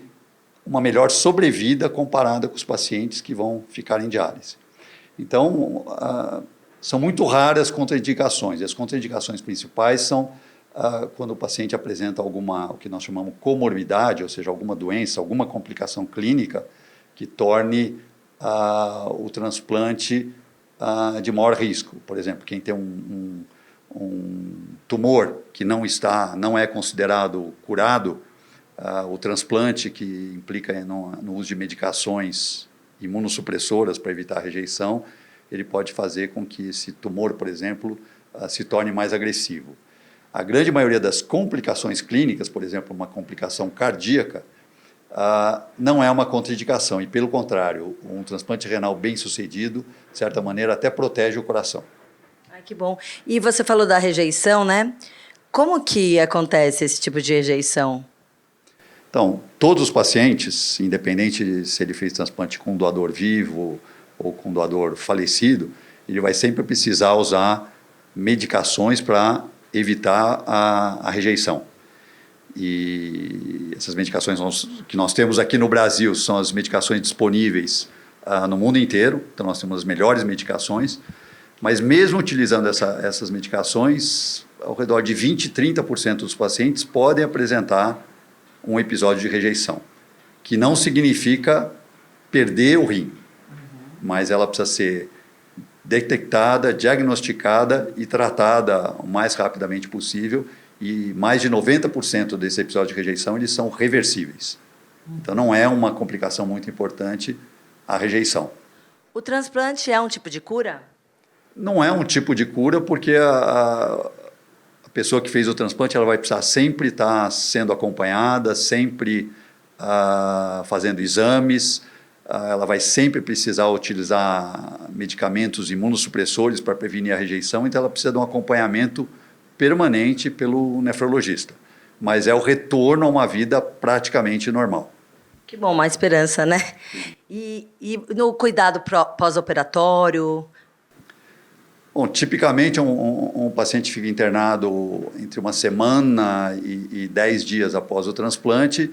uma melhor sobrevida comparada com os pacientes que vão ficar em diálise. Então, são muito raras contraindicações. E as contraindicações principais são quando o paciente apresenta o que nós chamamos comorbidade, ou seja, alguma doença, alguma complicação clínica que torne o transplante de maior risco. Por exemplo, quem tem um tumor que não é considerado curado, o transplante que implica no uso de medicações imunossupressoras para evitar a rejeição, ele pode fazer com que esse tumor, por exemplo, se torne mais agressivo. A grande maioria das complicações clínicas, por exemplo, uma complicação cardíaca, não é uma contraindicação, e pelo contrário, um transplante renal bem sucedido, de certa maneira, até protege o coração. Ai, que bom. E você falou da rejeição, né? Como que acontece esse tipo de rejeição? Então, todos os pacientes, independente se ele fez transplante com doador vivo ou com doador falecido, ele vai sempre precisar usar medicações para evitar a rejeição. E essas medicações que nós temos aqui no Brasil são as medicações disponíveis no mundo inteiro, então nós temos as melhores medicações, mas mesmo utilizando essas medicações, ao redor de 20, 30% dos pacientes podem apresentar um episódio de rejeição, que não significa perder o rim, mas ela precisa ser detectada, diagnosticada e tratada o mais rapidamente possível, e mais de 90% desses episódios de rejeição eles são reversíveis. Então não é uma complicação muito importante a rejeição. O transplante é um tipo de cura? Não é um tipo de cura porque a pessoa que fez o transplante ela vai precisar sempre estar sendo acompanhada, sempre fazendo exames, ela vai sempre precisar utilizar medicamentos imunossupressores para prevenir a rejeição, então ela precisa de um acompanhamento permanente pelo nefrologista. Mas é o retorno a uma vida praticamente normal. Que bom, uma esperança, né? E no cuidado pós-operatório? Bom, tipicamente um paciente fica internado entre uma semana e 10 dias após o transplante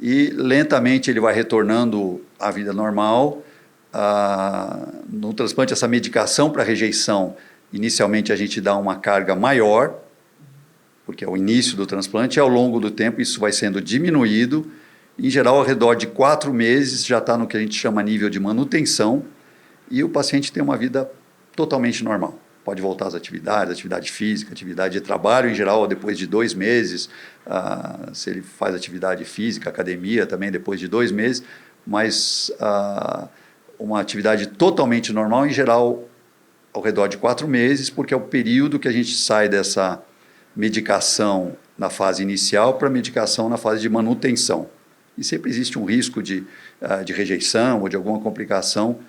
e lentamente ele vai retornando à vida normal. No transplante, essa medicação para rejeição, inicialmente a gente dá uma carga maior, porque é o início do transplante, e ao longo do tempo isso vai sendo diminuído. Em geral, ao redor de 4 meses já está no que a gente chama nível de manutenção e o paciente tem uma vida totalmente normal. Pode voltar às atividades, atividade física, atividade de trabalho, em geral, depois de 2 meses. Se ele faz atividade física, academia também, depois de 2 meses. Mas uma atividade totalmente normal, em geral, ao redor de 4 meses, porque é o período que a gente sai dessa medicação na fase inicial para a medicação na fase de manutenção. E sempre existe um risco de rejeição ou de alguma complicação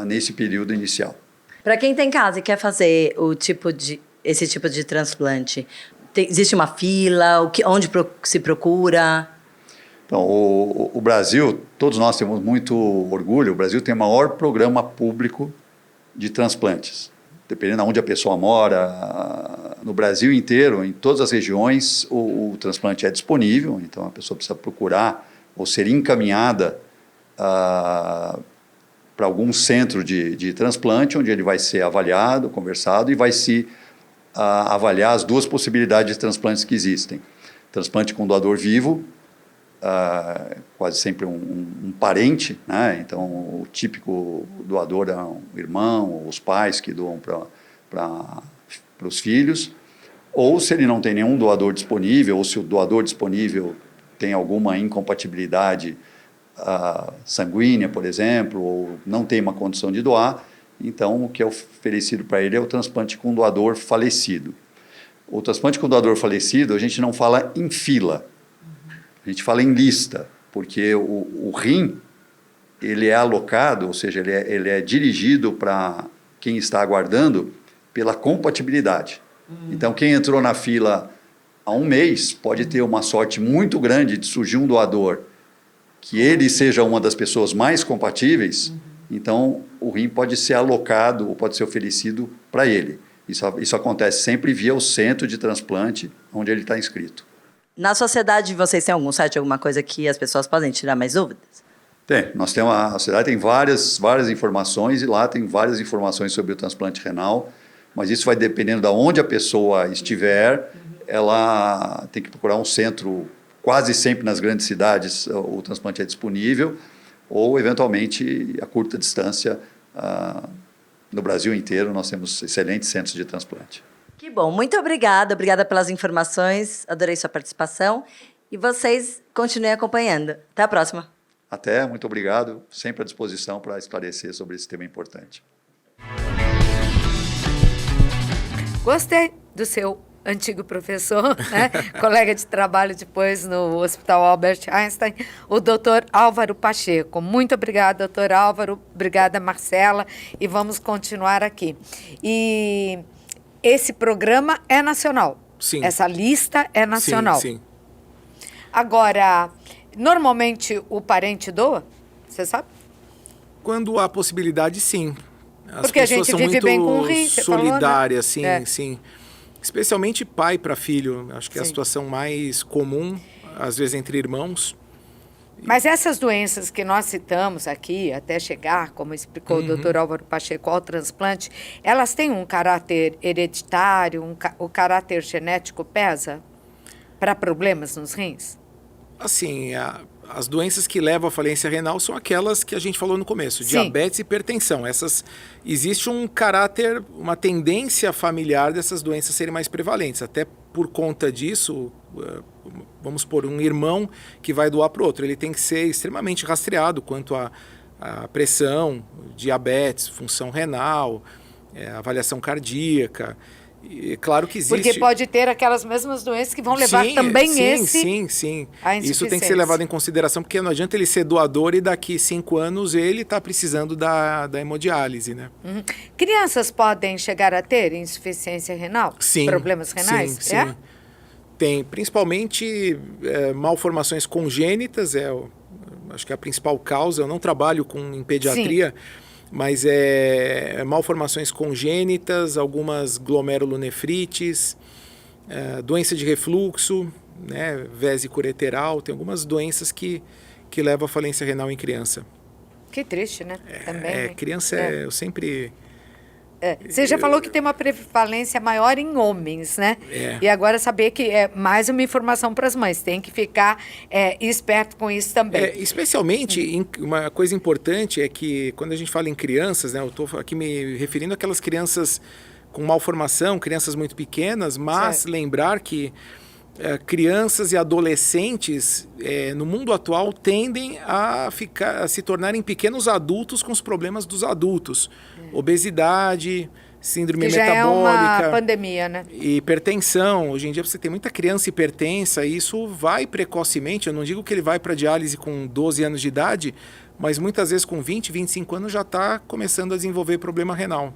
nesse período inicial. Para quem tem casa e quer fazer esse tipo de transplante, existe uma fila? Onde se procura? Então, o Brasil, todos nós temos muito orgulho, o Brasil tem o maior programa público de transplantes. Dependendo de onde a pessoa mora, no Brasil inteiro, em todas as regiões, o transplante é disponível, então a pessoa precisa procurar ou ser encaminhada para algum centro de transplante, onde ele vai ser avaliado, conversado, e vai se avaliar as 2 possibilidades de transplantes que existem. Transplante com doador vivo, quase sempre um parente, né? Então o típico doador é um irmão ou os pais que doam para os filhos, ou se ele não tem nenhum doador disponível, ou se o doador disponível tem alguma incompatibilidade sanguínea, por exemplo, ou não tem uma condição de doar, então o que é oferecido para ele é o transplante com doador falecido. O transplante com doador falecido, a gente não fala em fila, a gente fala em lista, porque o rim, ele é alocado, ou seja, ele é dirigido para quem está aguardando pela compatibilidade. Então, quem entrou na fila há 1 mês pode ter uma sorte muito grande de surgir um doador que ele seja uma das pessoas mais compatíveis, então o rim pode ser alocado ou pode ser oferecido para ele. Isso acontece sempre via o centro de transplante onde ele está inscrito. Na sociedade, vocês têm algum site, alguma coisa que as pessoas podem tirar mais dúvidas? Tem. A sociedade tem várias informações e lá tem várias informações sobre o transplante renal, mas isso vai dependendo de onde a pessoa estiver, ela tem que procurar um centro, quase sempre nas grandes cidades o transplante é disponível, ou eventualmente a curta distância, no Brasil inteiro nós temos excelentes centros de transplante. Que bom, muito obrigada pelas informações, adorei sua participação e vocês continuem acompanhando. Até a próxima. Até, muito obrigado, sempre à disposição para esclarecer sobre esse tema importante. Gostei do seu antigo professor, né? Colega de trabalho depois no Hospital Albert Einstein, o doutor Álvaro Pacheco. Muito obrigada, doutor Álvaro. Obrigada, Marcela. E vamos continuar aqui. E esse programa é nacional. Sim. Essa lista é nacional. Sim, sim. Agora, normalmente o parente doa? Você sabe? Quando há possibilidade, sim. As Porque a pessoas gente são vive muito bem com o rim, você falou, né? solidárias, sim, É. sim. Especialmente pai para filho. Acho que é a Sim. situação mais comum, às vezes, entre irmãos. Mas essas doenças que nós citamos aqui, até chegar, como explicou o Dr. Álvaro Pacheco, ao transplante, elas têm um caráter hereditário, o caráter genético pesa para problemas nos rins? Assim, as doenças que levam à falência renal são aquelas que a gente falou no começo, Sim. diabetes e hipertensão. Existe um caráter, uma tendência familiar dessas doenças serem mais prevalentes. Até por conta disso, vamos supor, um irmão que vai doar para o outro, ele tem que ser extremamente rastreado quanto à pressão, diabetes, função renal, avaliação cardíaca. E claro que existe... Porque pode ter aquelas mesmas doenças que vão levar também Sim. à Isso tem que ser insuficiência. levado em consideração, porque não adianta ele ser doador e daqui 5 anos ele está precisando da hemodiálise, né? Uhum. Crianças podem chegar a ter insuficiência renal? Sim. Problemas renais? Sim, sim. Tem, principalmente malformações congênitas, acho que é a principal causa. Eu não trabalho em pediatria, mas malformações congênitas, algumas glomerulonefrites, doença de refluxo, né, vesícula ureteral, tem algumas doenças que levam à falência renal em criança. Que triste, né? Também. Criança eu sempre... Você já falou que tem uma prevalência maior em homens, né? E agora saber que é mais uma informação para as mães. Tem que ficar esperto com isso também. Especialmente, uma coisa importante é que quando a gente fala em crianças, né, eu estou aqui me referindo àquelas crianças com malformação, crianças muito pequenas, mas lembrar que crianças e adolescentes no mundo atual tendem a se tornarem pequenos adultos com os problemas dos adultos. Obesidade, síndrome que já metabólica. É uma pandemia, né? Hipertensão. Hoje em dia você tem muita criança hipertensa e isso vai precocemente. Eu não digo que ele vai para diálise com 12 anos de idade, mas muitas vezes com 20, 25 anos já está começando a desenvolver problema renal.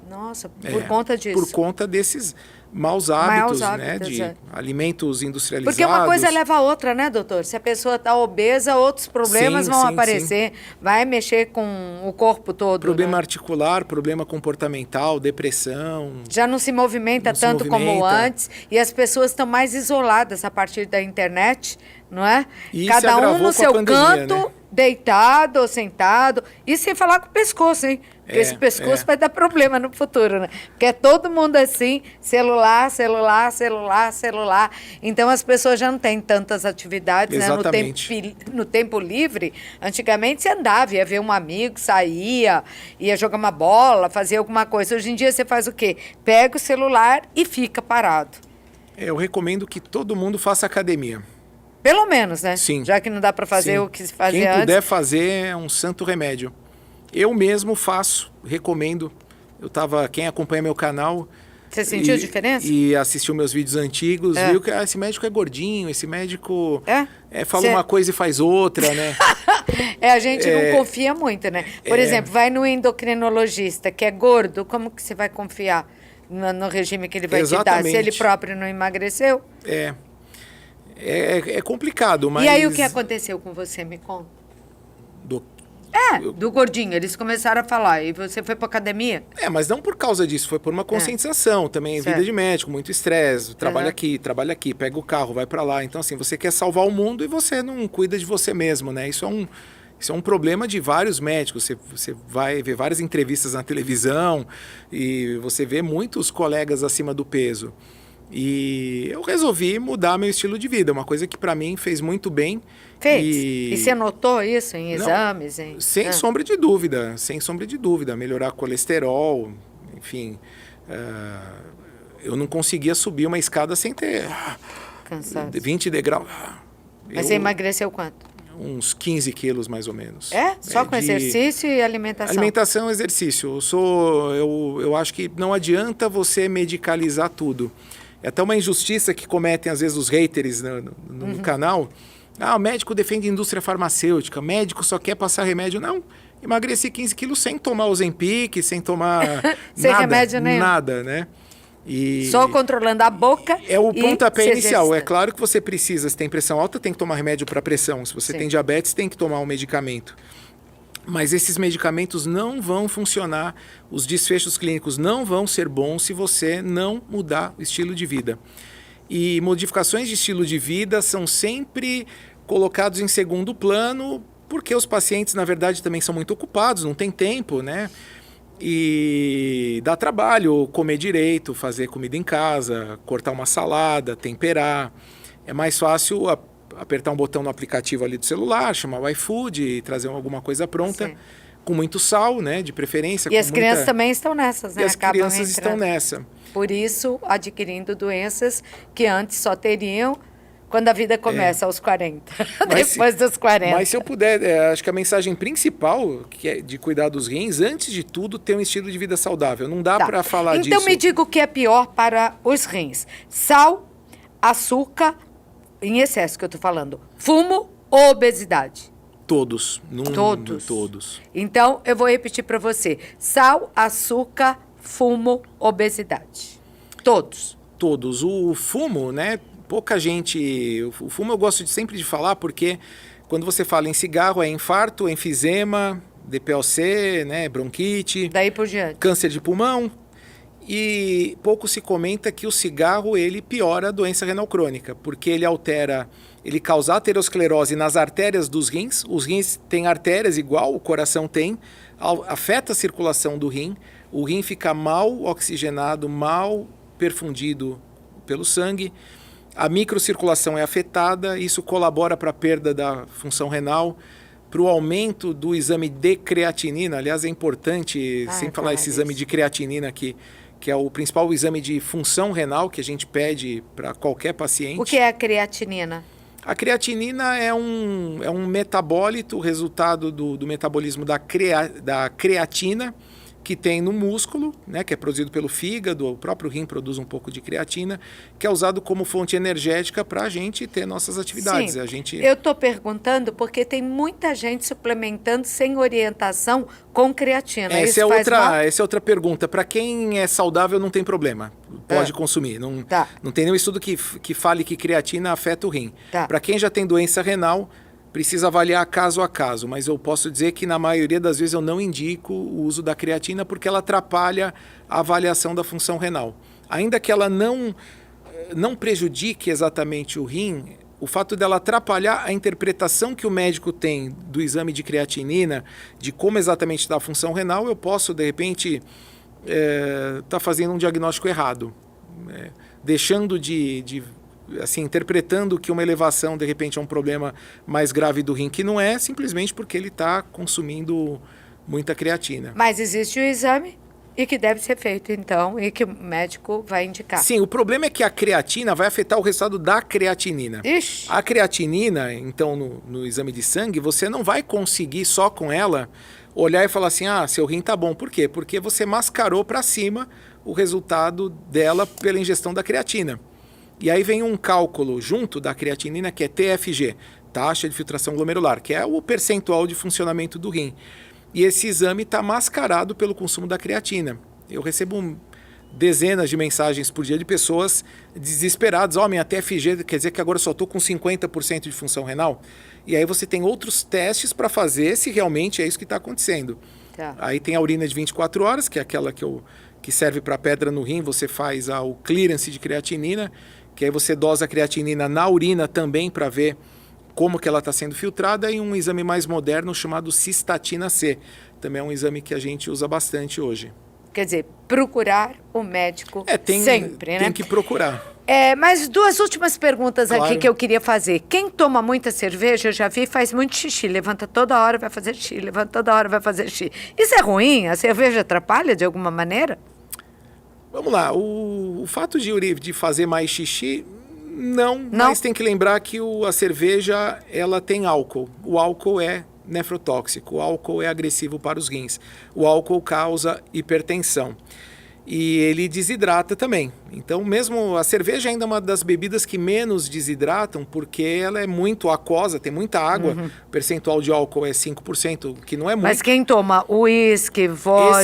Nossa, por conta disso. Por conta desses maus hábitos, né, de alimentos industrializados. Porque uma coisa leva a outra, né, doutor? Se a pessoa está obesa, outros problemas vão aparecer. Vai mexer com o corpo todo. Problema articular, problema comportamental, depressão. Já não se movimenta tanto como antes. E as pessoas estão mais isoladas a partir da internet, não é? E cada um no seu canto, né? deitado ou sentado. E sem falar com o pescoço, hein? Porque esse pescoço vai dar problema no futuro, né? Porque é todo mundo assim, celular. Então as pessoas já não têm tantas atividades, né? No tempo livre. Antigamente você andava, ia ver um amigo, saía, ia jogar uma bola, fazia alguma coisa. Hoje em dia você faz o quê? Pega o celular e fica parado. Eu recomendo que todo mundo faça academia. Pelo menos, né? Sim. Já que não dá para fazer o que se fazia antes. Quem puder fazer é um santo remédio. Eu mesmo faço, recomendo. Quem acompanha meu canal... Você sentiu diferença? E assistiu meus vídeos antigos, viu que esse médico é gordinho, esse médico fala uma coisa e faz outra, né? A gente não confia muito, né? Por exemplo, vai no endocrinologista, que é gordo, como que você vai confiar no regime que ele vai te dar? Se ele próprio não emagreceu? É complicado, mas... E aí o que aconteceu com você, me conta? Do gordinho, eles começaram a falar, e você foi para academia? Mas não por causa disso, foi por uma conscientização também, vida de médico, muito estresse, trabalha aqui, pega o carro, vai para lá. Então, assim, você quer salvar o mundo e você não cuida de você mesmo, né? Isso é um problema de vários médicos. Você vai ver várias entrevistas na televisão e você vê muitos colegas acima do peso. E eu resolvi mudar meu estilo de vida, uma coisa que para mim fez muito bem. E você notou isso em exames? Sem sombra de dúvida, melhorar colesterol, enfim. Eu não conseguia subir uma escada sem ter cansado. 20 degraus. Mas você emagreceu quanto? Uns 15 quilos, mais ou menos. Só com exercício e alimentação? Alimentação e exercício. Eu acho que não adianta você medicalizar tudo. É até uma injustiça que cometem, às vezes, os haters no canal. O médico defende a indústria farmacêutica, médico só quer passar remédio. Não, emagreci 15 quilos sem tomar Ozempic, sem tomar sem remédio nenhum. Nada, né? E Só controlando a boca. é o e pontapé se inicial. É exercitando. claro que você precisa, se tem pressão alta, tem que tomar remédio para pressão. Se você Sim. tem diabetes, tem que tomar um medicamento. Mas esses medicamentos não vão funcionar, os desfechos clínicos não vão ser bons se você não mudar o estilo de vida. E modificações de estilo de vida são sempre colocados em segundo plano, porque os pacientes, na verdade, também são muito ocupados, não tem tempo, né? E dá trabalho comer direito, fazer comida em casa, cortar uma salada, temperar. É mais fácil apertar um botão no aplicativo ali do celular, chamar o iFood e trazer alguma coisa pronta, Sim. com muito sal, né, de preferência. E com as crianças muita... também estão nessas, né? E as Acabam crianças estão entrando. nessa. Por isso, adquirindo doenças que antes só teriam quando a vida começa aos 40. Mas Depois dos 40. Mas se eu puder, acho que a mensagem principal, que é de cuidar dos rins, antes de tudo, ter um estilo de vida saudável. Não dá Tá. para falar disso. Então me diga o que é pior para os rins. Sal, açúcar, em excesso que eu estou falando. Fumo ou obesidade? Todos. Todos. Todos. Então, eu vou repetir para você. Sal, açúcar, fumo, obesidade. Todos. Todos. O fumo, né? Pouca gente... O fumo eu gosto sempre de falar porque quando você fala em cigarro é infarto, enfisema, DPOC, né? Bronquite, Daí por diante. câncer de pulmão. E pouco se comenta que o cigarro ele piora a doença renal crônica, porque ele causa aterosclerose nas artérias dos rins. Os rins têm artérias igual o coração tem, afeta a circulação do rim. O rim fica mal oxigenado, mal perfundido pelo sangue. A microcirculação é afetada, isso colabora para a perda da função renal, para o aumento do exame de creatinina. Aliás, é importante sempre falar esse exame de creatinina aqui, que é o principal exame de função renal que a gente pede para qualquer paciente. O que é a creatinina? A creatinina é um metabólito, resultado do metabolismo da creatina, que tem no músculo, né, que é produzido pelo fígado, o próprio rim produz um pouco de creatina, que é usado como fonte energética para a gente ter nossas atividades. Sim, eu estou perguntando porque tem muita gente suplementando sem orientação com creatina. Essa é outra pergunta. Para quem é saudável não tem problema, pode consumir. Não tem nenhum estudo que fale que creatina afeta o rim. Para quem já tem doença renal, precisa avaliar caso a caso, mas eu posso dizer que na maioria das vezes eu não indico o uso da creatina porque ela atrapalha a avaliação da função renal. Ainda que ela não prejudique exatamente o rim, o fato dela atrapalhar a interpretação que o médico tem do exame de creatinina, de como exatamente está a função renal, eu posso, de repente, estar fazendo um diagnóstico errado, deixando assim, interpretando que uma elevação, de repente, é um problema mais grave do rim, que não é, simplesmente porque ele está consumindo muita creatina. Mas existe o exame e que deve ser feito, então, e que o médico vai indicar. Sim, o problema é que a creatina vai afetar o resultado da creatinina. Ixi. A creatinina, então, no exame de sangue, você não vai conseguir só com ela olhar e falar assim, seu rim tá bom. Por quê? Porque você mascarou para cima o resultado dela pela ingestão da creatina. E aí vem um cálculo junto da creatinina que é TFG, taxa de filtração glomerular, que é o percentual de funcionamento do rim. E esse exame está mascarado pelo consumo da creatina. Eu recebo dezenas de mensagens por dia de pessoas desesperadas. Minha TFG quer dizer que agora eu só estou com 50% de função renal? E aí você tem outros testes para fazer se realmente é isso que está acontecendo. Aí tem a urina de 24 horas, que é aquela que serve para pedra no rim, você faz o clearance de creatinina, que aí você dosa a creatinina na urina também para ver como que ela está sendo filtrada, e um exame mais moderno chamado cistatina C. Também é um exame que a gente usa bastante hoje. Quer dizer, procurar o médico sempre, né? Tem que procurar. Mas duas últimas perguntas Claro. aqui que eu queria fazer. Quem toma muita cerveja, eu já vi, faz muito xixi. Levanta toda hora, vai fazer xixi. Levanta toda hora, vai fazer xixi. Isso é ruim? A cerveja atrapalha de alguma maneira? Vamos lá, o fato de fazer mais xixi, não, mas tem que lembrar que a cerveja ela tem álcool. O álcool é nefrotóxico, o álcool é agressivo para os rins. O álcool causa hipertensão e ele desidrata também. Então, mesmo a cerveja ainda é uma das bebidas que menos desidratam, porque ela é muito aquosa, tem muita água, o percentual de álcool é 5%, que não é muito. Mas quem toma uísque, vodka...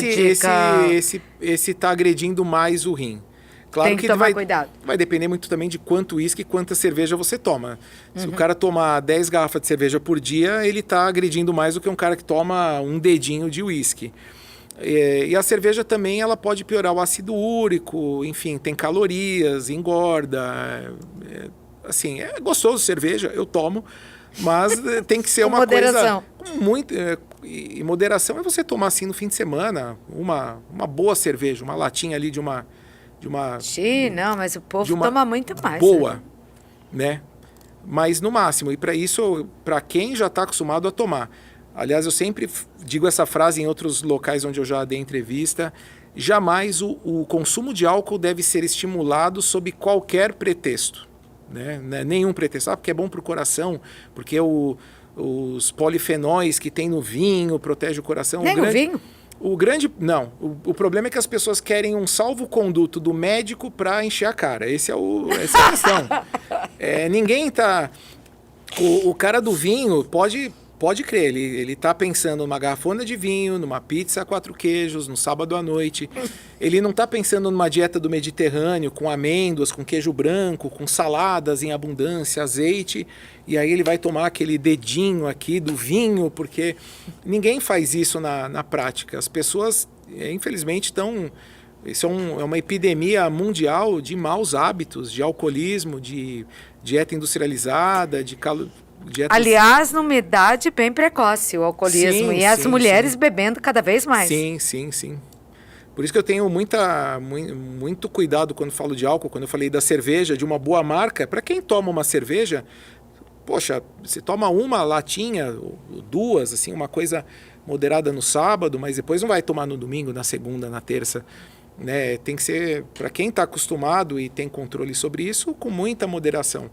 Esse está agredindo mais o rim. Claro Tem que que tomar cuidado. vai depender muito também de quanto uísque e quanta cerveja você toma. Se o cara tomar 10 garrafas de cerveja por dia, ele está agredindo mais do que um cara que toma um dedinho de uísque. E a cerveja também ela pode piorar o ácido úrico, enfim, tem calorias, engorda. Assim, é gostoso cerveja, eu tomo, mas tem que ser uma moderação. coisa com muito... E moderação é você tomar assim no fim de semana, uma boa cerveja, uma latinha ali de uma Não, mas o povo de uma toma muito mais. boa, né? Mas no máximo, e para isso, para quem já está acostumado a tomar. Aliás, eu sempre digo essa frase em outros locais onde eu já dei entrevista, jamais o consumo de álcool deve ser estimulado sob qualquer pretexto, né? Nenhum pretexto, porque é bom para o coração, porque os polifenóis que tem no vinho protege o coração. Nem o vinho? Não, o problema é que as pessoas querem um salvo-conduto do médico para encher a cara. Essa é a questão. Ninguém tá... O cara do vinho pode crer, ele tá pensando numa garrafona de vinho, numa pizza 4 queijos, no sábado à noite. Ele não tá pensando numa dieta do Mediterrâneo, com amêndoas, com queijo branco, com saladas em abundância, azeite, e aí ele vai tomar aquele dedinho aqui do vinho, porque ninguém faz isso na prática. As pessoas, infelizmente, estão... Isso é uma epidemia mundial de maus hábitos, de alcoolismo, de dieta industrializada, dietas... Aliás, numa idade bem precoce, o alcoolismo. Sim, e as sim, mulheres sim. bebendo cada vez mais. Sim. Por isso que eu tenho muito cuidado quando falo de álcool, quando eu falei da cerveja, de uma boa marca. Para quem toma uma cerveja, poxa, você toma uma latinha, ou 2, assim, uma coisa moderada no sábado, mas depois não vai tomar no domingo, na segunda, na terça. Né? Tem que ser, para quem está acostumado e tem controle sobre isso, com muita moderação.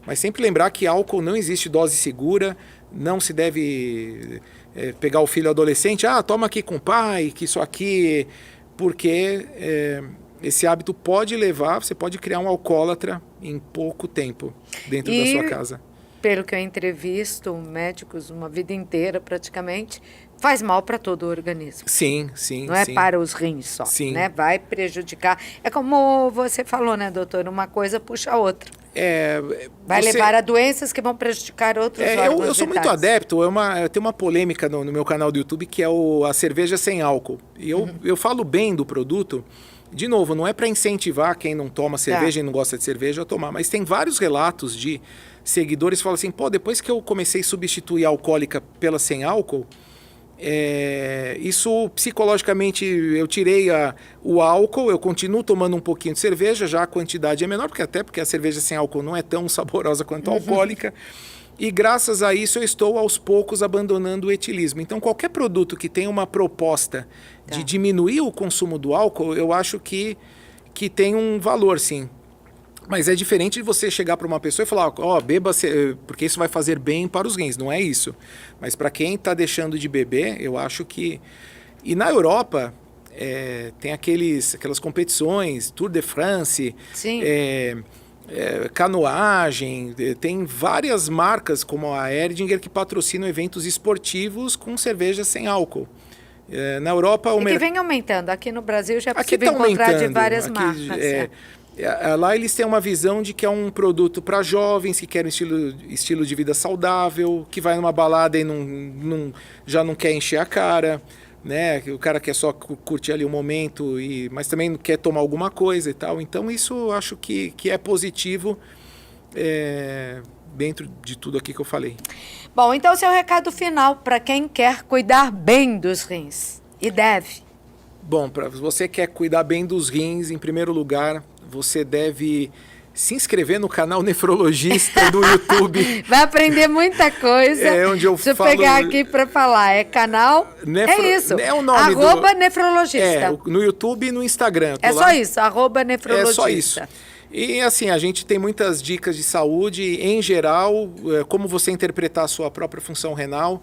Mas sempre lembrar que álcool não existe dose segura, não se deve pegar o filho adolescente, toma aqui com o pai, que isso aqui... Porque esse hábito pode levar, você pode criar um alcoólatra em pouco tempo dentro da sua casa. Pelo que eu entrevisto médicos uma vida inteira praticamente, faz mal para todo o organismo. Sim. Não é para os rins só, Sim. né? Vai prejudicar. É como você falou, né, doutor? Uma coisa puxa a outra. Vai levar a doenças que vão prejudicar outros órgãos eu sou muito vitais. adepto, eu tenho uma polêmica no meu canal do YouTube que é a cerveja sem álcool. E eu falo bem do produto. De novo, não é para incentivar quem não toma cerveja e não gosta de cerveja a tomar, mas tem vários relatos de seguidores que falam assim, depois que eu comecei a substituir a alcoólica pela sem álcool, isso psicologicamente eu tirei o álcool, eu continuo tomando um pouquinho de cerveja, já a quantidade é menor, porque a cerveja sem álcool não é tão saborosa quanto a alcoólica, e graças a isso eu estou aos poucos abandonando o etilismo. Então qualquer produto que tenha uma proposta de diminuir o consumo do álcool, eu acho que tem um valor, sim. Mas é diferente de você chegar para uma pessoa e falar, beba, porque isso vai fazer bem para os rins. Não é isso. Mas para quem está deixando de beber, eu acho que... E na Europa, tem aquelas competições, Tour de France, canoagem, tem várias marcas como a Erdinger que patrocinam eventos esportivos com cerveja sem álcool. Na Europa... que vem aumentando. Aqui no Brasil já é possível encontrar de várias marcas. Lá eles têm uma visão de que é um produto para jovens que querem estilo de vida saudável, que vai numa balada e já não quer encher a cara, né? O cara quer só curtir ali um momento, mas também quer tomar alguma coisa e tal. Então isso eu acho que é positivo dentro de tudo aqui que eu falei. Bom, então seu recado final para quem quer cuidar bem dos rins e deve. Bom, para você que quer cuidar bem dos rins, em primeiro lugar, você deve se inscrever no canal Nefrologista do YouTube. Vai aprender muita coisa. Onde eu Deixa falo... eu pegar aqui para falar. É canal... É isso. É o nome @nefrologista. No YouTube e no Instagram. É só isso, @nefrologista. É só isso. E assim, a gente tem muitas dicas de saúde, em geral, como você interpretar a sua própria função renal.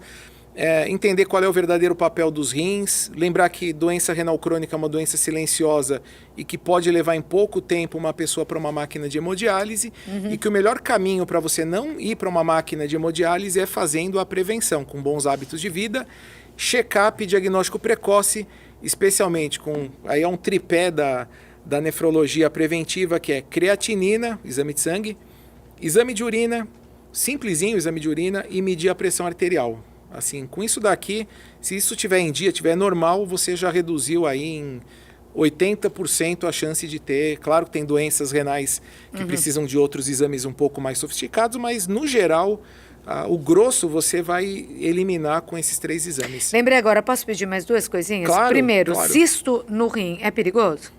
Entender qual é o verdadeiro papel dos rins, lembrar que doença renal crônica é uma doença silenciosa e que pode levar em pouco tempo uma pessoa para uma máquina de hemodiálise e que o melhor caminho para você não ir para uma máquina de hemodiálise é fazendo a prevenção, com bons hábitos de vida, check-up, diagnóstico precoce, especialmente aí é um tripé da nefrologia preventiva, que é creatinina, exame de sangue, exame de urina, simplesinho exame de urina e medir a pressão arterial. Assim, com isso daqui, se isso estiver em dia, estiver normal, você já reduziu aí em 80% a chance de ter. Claro que tem doenças renais que precisam de outros exames um pouco mais sofisticados, mas no geral, o grosso você vai eliminar com esses 3 exames. Lembrei agora, posso pedir mais 2 coisinhas? Claro, Primeiro, claro. cisto no rim é perigoso?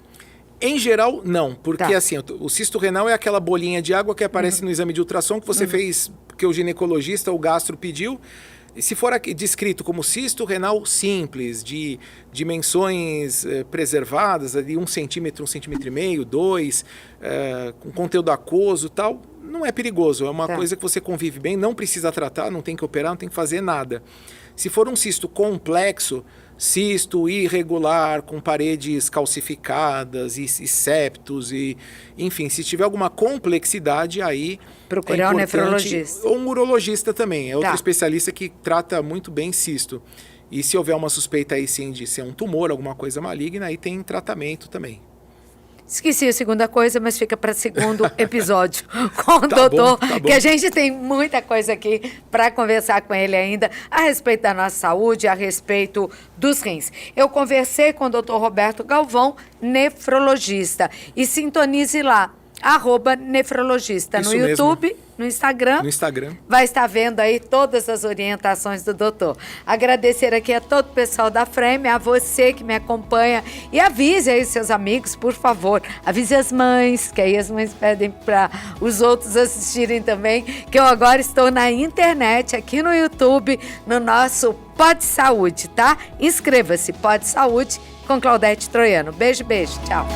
Em geral, não, porque Tá. assim, o cisto renal é aquela bolinha de água que aparece no exame de ultrassom que você fez, porque o ginecologista, o gastro pediu. E se for descrito como cisto renal simples, de dimensões preservadas, ali 1 centímetro, 1,5 centímetros, 2, com conteúdo aquoso e tal, não é perigoso. É uma coisa que você convive bem, não precisa tratar, não tem que operar, não tem que fazer nada. Se for um cisto complexo, cisto irregular, com paredes calcificadas e septos, enfim, se tiver alguma complexidade, aí Procurar um importante, nefrologista. ou um urologista também, é outro Tá. especialista que trata muito bem cisto. E se houver uma suspeita aí sim de ser um tumor, alguma coisa maligna, aí tem tratamento também. Esqueci a segunda coisa, mas fica para segundo episódio com o Tá doutor, bom, tá bom. que a gente tem muita coisa aqui para conversar com ele ainda a respeito da nossa saúde, a respeito dos rins. Eu conversei com o doutor Roberto Galvão, nefrologista, e sintonize lá, @nefrologista, no Isso mesmo. YouTube, no Instagram. No Instagram. Vai estar vendo aí todas as orientações do doutor. Agradecer aqui a todo o pessoal da Frame, a você que me acompanha, e avise aí seus amigos, por favor. Avise as mães, que aí as mães pedem para os outros assistirem também, que eu agora estou na internet, aqui no YouTube, no nosso Pod Saúde, tá? Inscreva-se, Pod Saúde, com Claudete Troiano. Beijo, beijo, tchau.